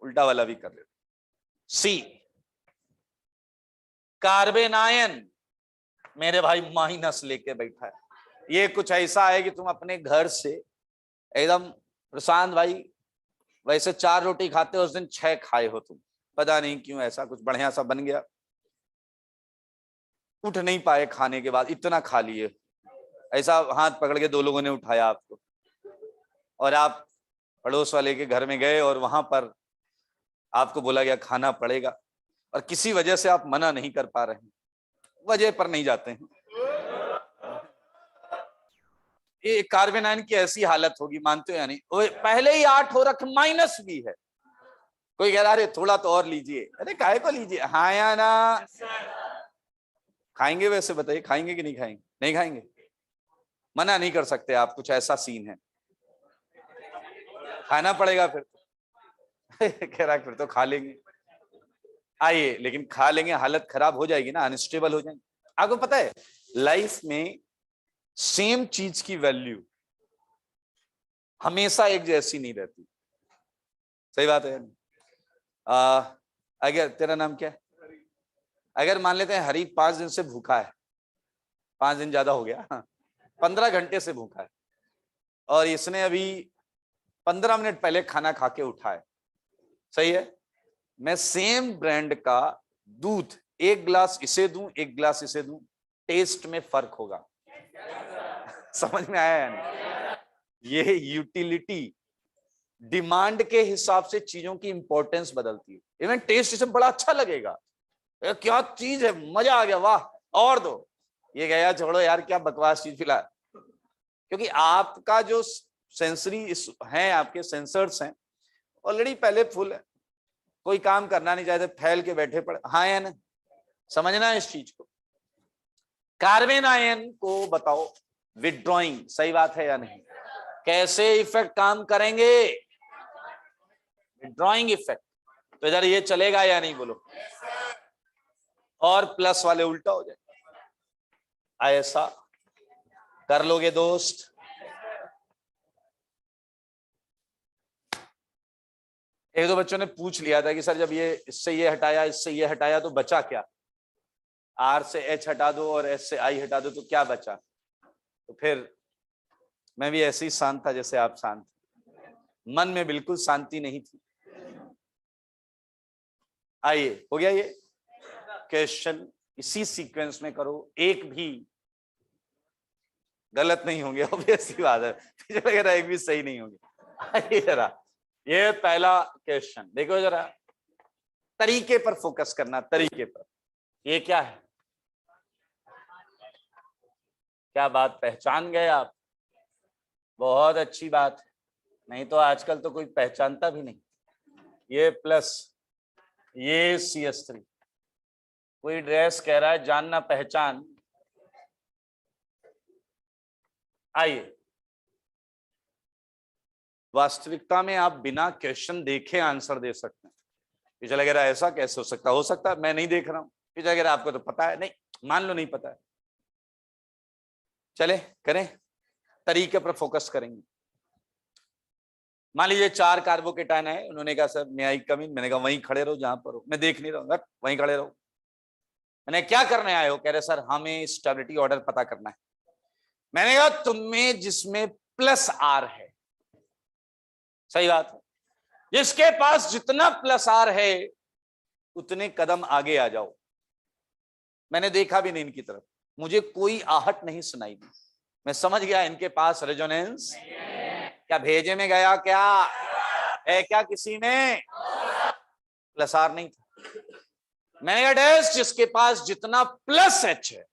उल्टा वाला भी कर लेते। सी, कार्बन आयन मेरे भाई माइनस लेके बैठा है। ये कुछ ऐसा है कि तुम अपने घर से एकदम, प्रशांत भाई वैसे 4 रोटी खाते हो, उस दिन 6 खाए हो तुम, पता नहीं क्यों ऐसा कुछ बढ़िया सा बन गया, उठ नहीं पाए खाने के बाद, इतना खा लिए, ऐसा हाथ पकड़ के 2 लोगों ने उठाया आपको, और आप पड़ोस वाले के घर में गए और वहां पर आपको बोला गया खाना पड़ेगा, और किसी वजह से आप मना नहीं कर पा रहे हैं, वजह पर नहीं जाते हैं। ये कार्बन आयन की ऐसी हालत होगी, मानते हो या नहीं? पहले ही 8 हो रखे, माइनस भी है, कोई कह रहा अरे थोड़ा तो और लीजिए, अरे काहे को लीजिए, हाँ या ना? खाएंगे? वैसे बताइए, खाएंगे कि नहीं खाएंगे? नहीं खाएंगे, मना नहीं कर सकते आप, कुछ ऐसा सीन है, खाना पड़ेगा फिर। कह रहा फिर तो खा लेंगे। आइए, लेकिन खा लेंगे हालत खराब हो जाएगी ना, अनस्टेबल हो जाएंगे। आपको पता है लाइफ में सेम चीज की वैल्यू हमेशा एक जैसी नहीं रहती, सही बात है। अगर तेरा नाम क्या है? अगर मान लेते हैं हरी 5 दिन से भूखा है, 5 दिन ज्यादा हो गया, 15 घंटे से भूखा है, और इसने अभी 15 मिनट पहले खाना खा के उठा है, सही है? मैं सेम ब्रांड का दूध 1 गिलास इसे दूं, 1 गिलास इसे दूं, टेस्ट में फर्क होगा। समझ में आया या नहीं? ये यूटिलिटी, डिमांड के हिसाब से चीजों की इंपॉर्टेंस बदलती है। इवन टेस्ट इसे बड़ा अच्छा लगेगा, क्या चीज है, मजा आ गया, वाह और दो, ये गया छोड़ो यार क्या बकवास चीज फिलहाल, क्योंकि आपका जो सेंसरी है, आपके सेंसर्स हैं ऑलरेडी पहले फुल है, कोई काम करना नहीं चाहते, फैल के बैठे पड़े, हाँ या ना? समझना है इस चीज को। कार्बन आयन को बताओ विड्रॉइंग, सही बात है या नहीं? कैसे इफेक्ट काम करेंगे? विड्रॉइंग इफेक्ट, तो इधर ये चलेगा या नहीं बोलो? और प्लस वाले उल्टा हो जाए, ऐसा कर लोगे दोस्त? एक दो बच्चों ने पूछ लिया था कि सर जब ये इससे ये हटाया इससे ये हटाया तो बचा क्या? आर से एच हटा दो और एच से आई हटा दो तो क्या बचा? तो फिर मैं भी ऐसे ही शांत था जैसे आप शांत, मन में बिल्कुल शांति नहीं थी। आइए, हो गया ये क्वेश्चन, इसी सीक्वेंस में करो, एक भी गलत नहीं होंगे, ऑब्वियस सी बात है, वगैरह एक भी सही नहीं होंगे। आइए जरा, ये पहला क्वेश्चन देखो जरा, तरीके पर फोकस करना, तरीके पर। ये क्या है? क्या बात, पहचान गए आप? बहुत अच्छी बात है, नहीं तो आजकल तो कोई पहचानता भी नहीं। ये प्लस, ये CH3, कोई ड्रेस कह रहा है जानना पहचान। आइए, वास्तविकता में आप बिना क्वेश्चन देखे आंसर दे सकते हैं। पिछले लग रहा है ऐसा कैसे हो सकता है मैं नहीं देख रहा हूं, पिछले लग रहा आपको तो पता है, नहीं मान लो नहीं पता है, चले करें, तरीके पर फोकस करेंगे। मान लीजिए 4 कार्बोकेटाइन है, उन्होंने कहा सर मैं आई कम इन, मैंने कहा वहीं खड़े रहो जहां पर हो, मैं देख नहीं रहा, वहीं खड़े रहो। मैंने क्या करने आए हो? कह रहे सर हमें स्टेबिलिटी ऑर्डर पता करना है। मैंने कहा तुम्हें जिसमें प्लस आर है, सही बात है, जिसके पास जितना प्लस आर है उतने कदम आगे आ जाओ। मैंने देखा भी नहीं इनकी तरफ, मुझे कोई आहट नहीं सुनाई दी, मैं समझ गया इनके पास रेजोनेंस। क्या भेजे में गया क्या है? क्या किसी में प्लस आर नहीं था? मैंने कहा डैश जिसके पास जितना प्लस एच है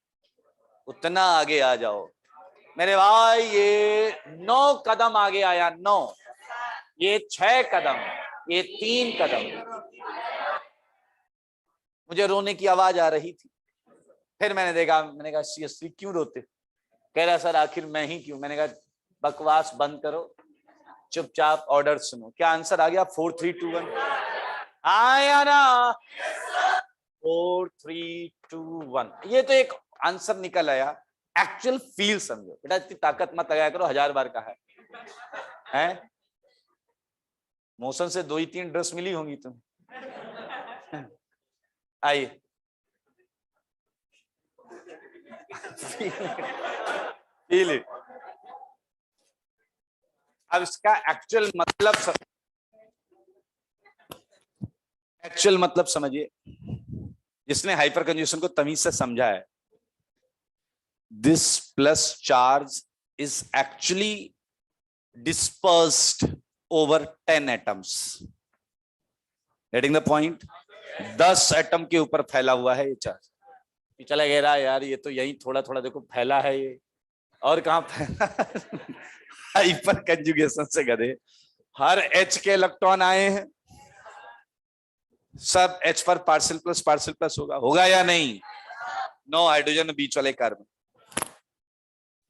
उतना आगे आ जाओ। मेरे भाई ये 9 कदम आगे आया, 9, ये 6 कदम, ये 3 कदम। मुझे रोने की आवाज आ रही थी। फिर मैंने देखा, मैंने कहा सीरियसली क्यों रोते? कह रहा सर आखिर मैं ही क्यों? मैंने कहा बकवास बंद करो, चुपचाप ऑर्डर सुनो। क्या आंसर आ गया? 4 3 2 1 आया ना? 4 3 2 1। ये तो एक आंसर निकल आया। एक्चुअल फील समझो बेटा, इतनी ताकत मत लगाया करो, 1000 बार कहा है। मोशन से 2 ही 3 ड्रेस मिली होंगी तुम्हें। आइए फील इट। अब इसका एक्चुअल मतलब समझिए, जिसने हाइपर कंजूशन को तमीज से समझा है। This plus charge is actually dispersed over 10 atoms. Getting the point? 10 atom के ऊपर फैला हुआ है ये चार्ज। चला कह रहा यार ये तो यही थोड़ा थोड़ा देखो फैला है ये, और कहां फैला? हाइपर कंजुगेशन से गधे। हर एच के इलेक्ट्रॉन आए हैं, सब एच पर पार्शियल प्लस होगा या नहीं? 9 हाइड्रोजन बीच वाले कार्बन।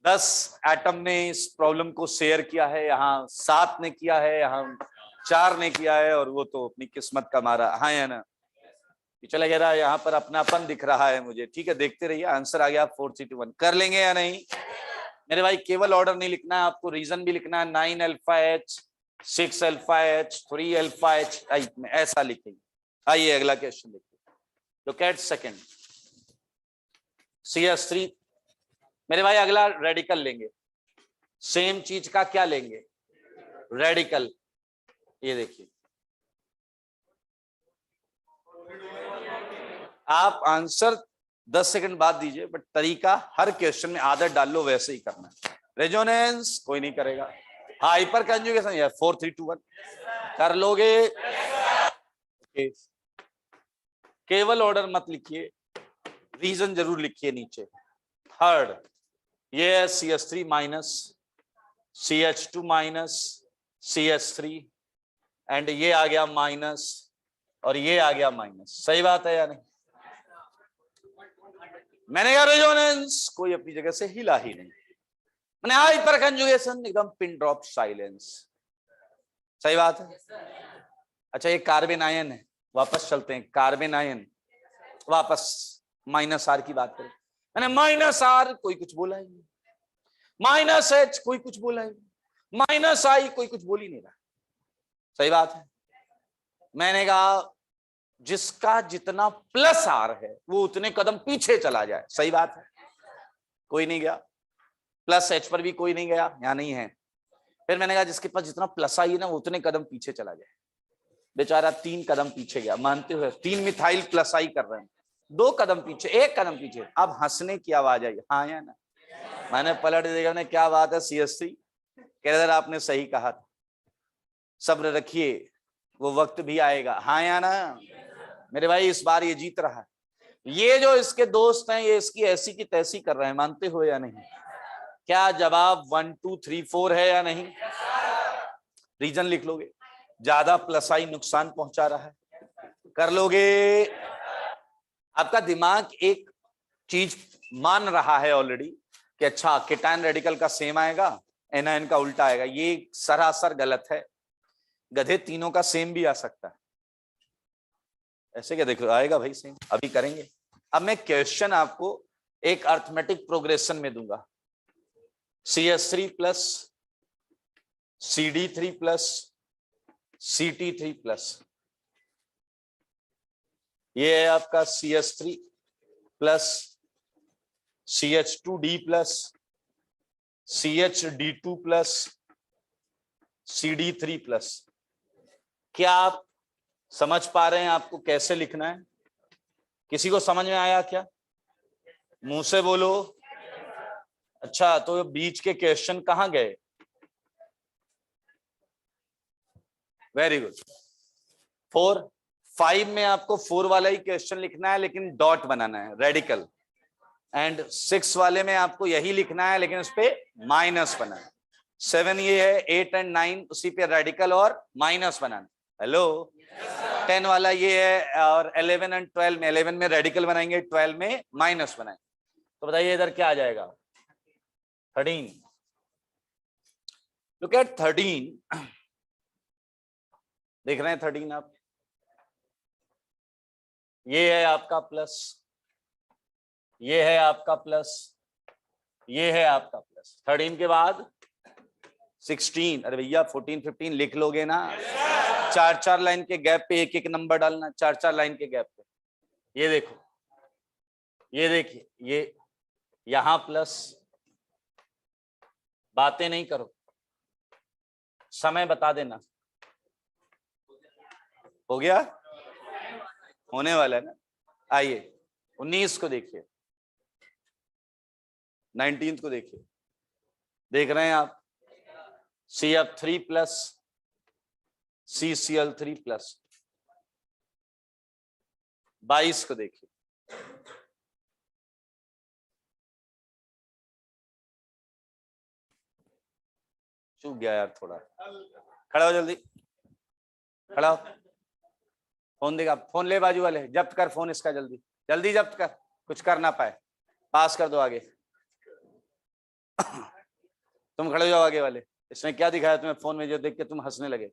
10 एटम ने इस प्रॉब्लम को शेयर किया है, यहाँ 7 ने किया है, यहाँ 4 ने किया है, और वो तो अपनी किस्मत का मारा। हाँ या ना? चला गया रहा, यहाँ पर अपनापन दिख रहा है मुझे। ठीक है, देखते रहिए। आंसर आ गया 4 3 2 1। कर लेंगे या नहीं? मेरे भाई केवल ऑर्डर नहीं लिखना है, आपको रीजन भी लिखना है। 9 alpha H, 6 alpha H, 3 alpha H type में ऐसा लिखेंगे। आइए अगला क्वेश्चन देखिए। Look at second CS3। मेरे भाई अगला रेडिकल लेंगे, सेम चीज का क्या लेंगे? रेडिकल। ये देखिए, आप आंसर 10 सेकंड बाद दीजिए, बट तरीका हर क्वेश्चन में आदत डाल लो वैसे ही करना है। रेजोनेंस कोई नहीं करेगा, हाइपर कंजुगेशन या 4 3 2 1 कर लोगे। केवल ऑर्डर मत लिखिए, रीजन जरूर लिखिए नीचे। थर्ड, ये है CS3 minus, CH2 minus, CH3, and ये आ गया माइनस और ये आ गया माइनस। सही बात है या नहीं? मैंने कहा रेजोनेंस कोई अपनी जगह से हिला ही नहीं। मैंने हाइपर कंजुगेशन एकदम पिन ड्रॉप साइलेंस। सही बात है। अच्छा, ये कार्बन आयन है, वापस चलते हैं। कार्बन आयन वापस माइनस आर की बात करें। मैंने माइनस आर, कोई कुछ बोला ही नहीं। माइनस एच, कोई कुछ बोला ही नहीं। माइनस आई, कोई कुछ बोल ही नहीं रहा। सही बात है। मैंने कहा जिसका जितना प्लस आर है वो उतने कदम पीछे चला जाए। सही बात है। कोई नहीं गया, प्लस एच पर भी कोई नहीं गया, यहां नहीं है। फिर मैंने कहा जिसके पास जितना प्लस आई है ना वो उतने कदम पीछे चला जाए। बेचारा 3 कदम पीछे गया, मानते हुए 3 मिथाइल प्लस आई कर रहे हैं, 2 कदम पीछे, 1 कदम पीछे। अब हंसने की आवाज आई। हाँ या ना? मैंने पलट देखा, ने क्या बात है CS3, कह रहे आपने सही कहा था, सब्र रखिए वो वक्त भी आएगा। हाँ या ना? मेरे भाई इस बार ये जीत रहा है। ये जो इसके दोस्त हैं ये इसकी ऐसी की तैसी कर रहे हैं, मानते हो या नहीं? क्या जवाब 1 2 3 4 है या नहीं? रीजन लिख लोगे। ज्यादा प्लस आई नुकसान पहुंचा रहा है, कर लोगे। आपका दिमाग एक चीज मान रहा है ऑलरेडी कि अच्छा केटायन रेडिकल का सेम आएगा, एनायन का उल्टा आएगा। ये सरासर गलत है। गधे तीनों का सेम भी आ सकता है। ऐसे क्या देखो आएगा भाई सेम, अभी करेंगे। अब मैं क्वेश्चन आपको एक अर्थमेटिक प्रोग्रेशन में दूंगा। CS3 plus, CD3 plus, Ct3 plus, ये है आपका CH3 plus CH2D plus CHD2 plus CD3 plus. क्या आप समझ पा रहे हैं आपको कैसे लिखना है? किसी को समझ में आया क्या? मुंह से बोलो। अच्छा, तो बीच के क्वेश्चन कहां गए? Very good. 4 5 में आपको 4 वाला ही क्वेश्चन लिखना है लेकिन डॉट बनाना है, रेडिकल। एंड 6 वाले में आपको यही लिखना है लेकिन उस पे माइनस बनाना है। 7 ये है, 8 एंड 9 उसी पे रेडिकल और माइनस बनाना। हेलो। 10 वाला ये है और 11 एंड 12 में, 11 में रेडिकल बनाएंगे, 12 में माइनस बनाएंगे। तो बताइए इधर क्या आ जाएगा? 13। Look at 13। देख रहे हैं 13 आप? ये है आपका प्लस, ये है आपका प्लस, ये है आपका प्लस। 13 के बाद 16। अरे भैया 14 15 लिख लोगे ना? 4 लाइन के गैप पे एक एक नंबर डालना, 4 लाइन के गैप पे। ये देखो, ये देखिए, ये यहां प्लस। बातें नहीं करो, समय बता देना। हो गया? होने वाला है ना? आइए 19 को देखिए, 19 को देखिए। देख रहे हैं आप? CF3 plus CCl3 plus. 22 को देखिए, चूक गया यार थोड़ा। खड़ा हो जल्दी, खड़ा हो। फोन देगा, फोन ले बाजू वाले, जब्त कर फोन इसका, जल्दी जल्दी जब्त कर, कुछ कर ना पाए। पास कर दो आगे। तुम खड़े हो जाओ आगे वाले। इसमें क्या दिखाया तुम्हें फोन में जो देख के तुम हंसने लगे?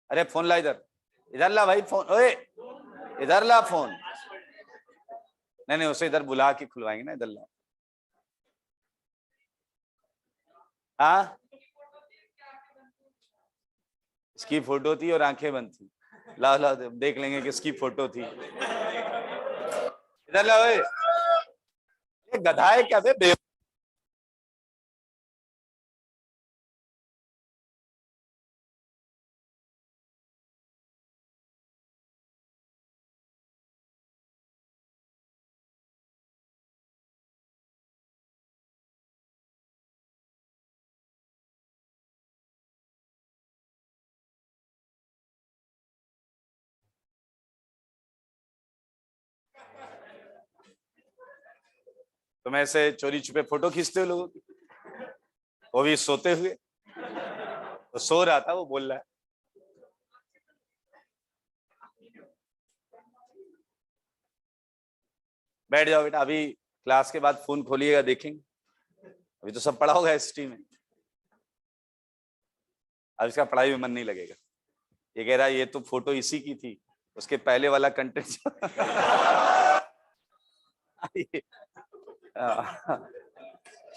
अरे फोन ला इधर, इधर ला भाई फोन। ओए इधर ला फोन। नहीं नहीं, उसे इधर बुला के खुलवाएंगे ना, इधर ला। हाँ, इसकी फोटो थी और आंखें बंद थी। लाओ लाओ देख लेंगे किसकी फोटो थी। इधर लाओ। ये गधा है क्या बे? तुम ऐसे चोरी छुपे फोटो खींचते हो लोगों की, वो भी सोते हुए। तो सो रहा था, वो बोल रहा है। बैठ जाओ बेटा, अभी क्लास के बाद फोन खोलिएगा देखेंगे। अभी तो सब पढ़ा होगा हिस्ट्री में, अब इसका पढ़ाई में मन नहीं लगेगा। ये कह रहा है ये तो फोटो इसी की थी, उसके पहले वाला कंटेंट।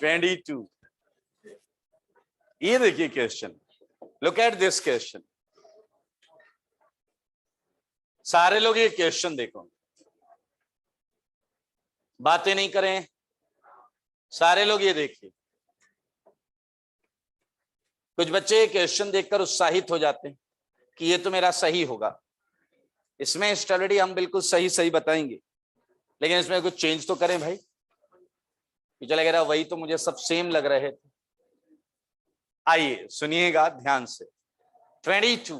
22। ये देखिए question, look at this question. सारे लोग ये क्वेश्चन देखो, बातें नहीं करें। सारे लोग ये देखिए। कुछ बच्चे क्वेश्चन देखकर उत्साहित हो जाते हैं कि ये तो मेरा सही होगा। इसमें स्टडी हम बिल्कुल सही सही बताएंगे, लेकिन इसमें कुछ चेंज तो करें भाई। चला कह रहा वही तो मुझे सब सेम लग रहे थे। आइए सुनिएगा ध्यान से। 22।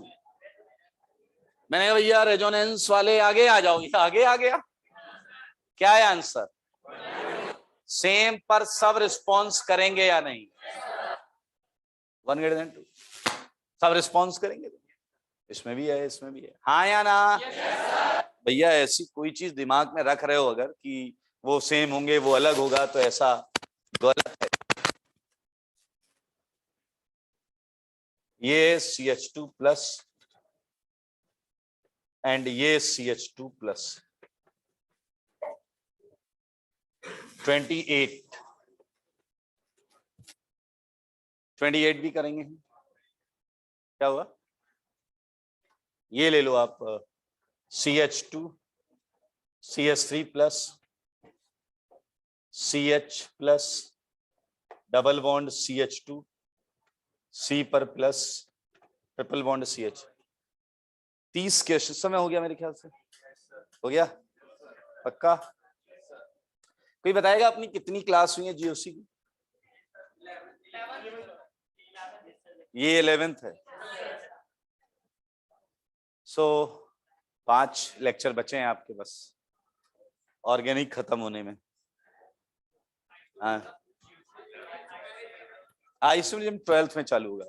मैंने कहा भैया रेजोनेंस वाले आगे आ जाओ। आगे आ गया। क्या है आंसर? सेम पर सब रिस्पॉन्स करेंगे या नहीं? 1 greater than 2 सब रिस्पॉन्स करेंगे। इसमें भी है, इसमें भी है, हाँ या ना? भैया ऐसी कोई चीज दिमाग में रख रहे हो अगर कि वो सेम होंगे वो अलग होगा, तो ऐसा गलत है। ये CH2 प्लस एंड ये CH2 प्लस। 28 भी करेंगे। क्या हुआ? ये ले लो आप CH2 CH3 plus CH plus double bond CH2 C पर plus triple bond CH। 30 question समय हो गया मेरे ख्याल से, हो गया पक्का? कोई बताएगा अपनी कितनी क्लास हुई है जीओसी की? ये 11th है। सो 5 लेक्चर बचे हैं आपके बस ऑर्गेनिक खत्म होने में। हाँ इसमें 12th में चालू होगा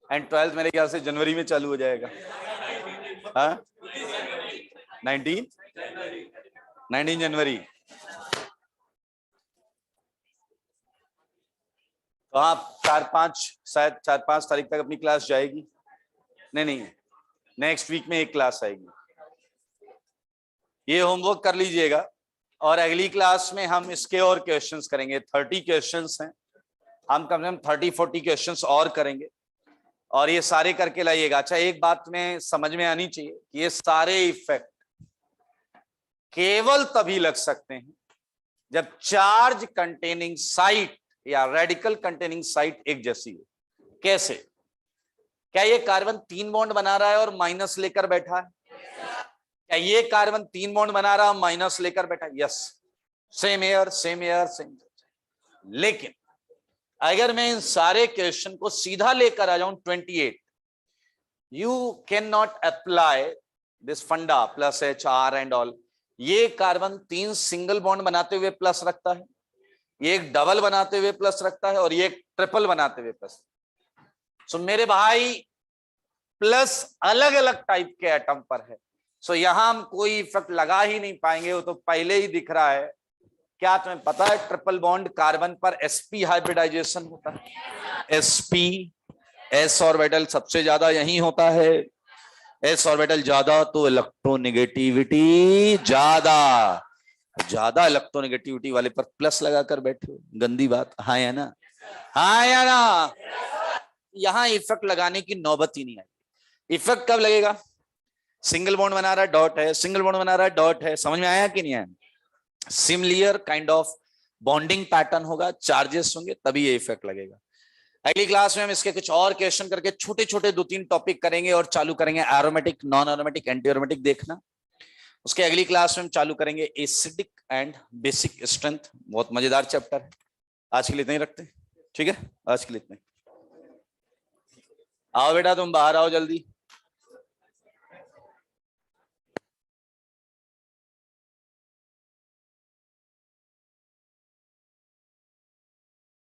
एंड 12th मेरे ख्याल से जनवरी में चालू हो जाएगा। हाँ 19 जनवरी। तो हाँ 4-5 शायद 4-5 तारीख तक अपनी क्लास जाएगी। नहीं नेक्स्ट वीक में एक क्लास आएगी। ये होमवर्क कर लीजिएगा और अगली क्लास में हम इसके और क्वेश्चंस करेंगे। 30 क्वेश्चंस हैं, हम कम से कम 30-40 क्वेश्चंस और करेंगे और ये सारे करके लाइएगा। अच्छा एक बात में समझ में आनी चाहिए कि ये सारे इफेक्ट केवल तभी लग सकते हैं जब चार्ज कंटेनिंग साइट या रेडिकल कंटेनिंग साइट एक जैसी हो। कैसे? क्या ये कार्बन 3 बॉन्ड बना रहा है और माइनस लेकर बैठा है? क्या ये कार्बन 3 बॉन्ड बना रहा है माइनस लेकर बैठा है? Yes, same air same air same. लेकिन अगर मैं इन सारे क्वेश्चन को सीधा लेकर आ जाऊं 28, you can not apply this funda plus H R and all. ये कार्बन 3 सिंगल बॉन्ड बनाते हुए प्लस रखता है, ये एक डबल बनाते हुए प्लस रखता है और ये एक ट्रिपल बनाते हुए प्लस। सो मेरे भाई प्लस अलग अलग टाइप के एटम पर है। सो यहां हम कोई इफेक्ट लगा ही नहीं पाएंगे, वो तो पहले ही दिख रहा है। क्या तुम्हें पता है ट्रिपल बॉन्ड कार्बन पर sp हाइब्रिडाइजेशन होता है? sp s ऑर्बिटल सबसे ज्यादा यहीं होता है। s ऑर्बिटल ज्यादा तो इलेक्ट्रोनेगेटिविटी ज्यादा, ज्यादा इलेक्ट्रोनेगेटिविटी वाले पर प्लस लगाकर बैठे हो, गंदी बात। हाँ या ना? हाँ या ना? यहां इफेक्ट लगाने की नौबत ही नहीं आई। इफेक्ट कब लगेगा? सिंगल बॉन्ड बना रहा है डॉट है, सिंगल बॉन्ड बना रहा है डॉट है। समझ में आया कि नहीं आया? Similar kind of bonding pattern होगा, चार्जेस होंगे, तभी ये इफेक्ट लगेगा। अगली क्लास में हम इसके कुछ और क्वेश्चन करके छोटे छोटे 2-3 टॉपिक करेंगे और चालू करेंगे aromatic, non aromatic, anti aromatic देखना। उसके अगली क्लास में हम चालू करेंगे एसिडिक एंड बेसिक स्ट्रेंथ। बहुत मजेदार चैप्टर है। आज के लिए इतना ही रखते हैं, ठीक है? आज के लिए इतना ही। आओ बेटा तुम बाहर आओ जल्दी।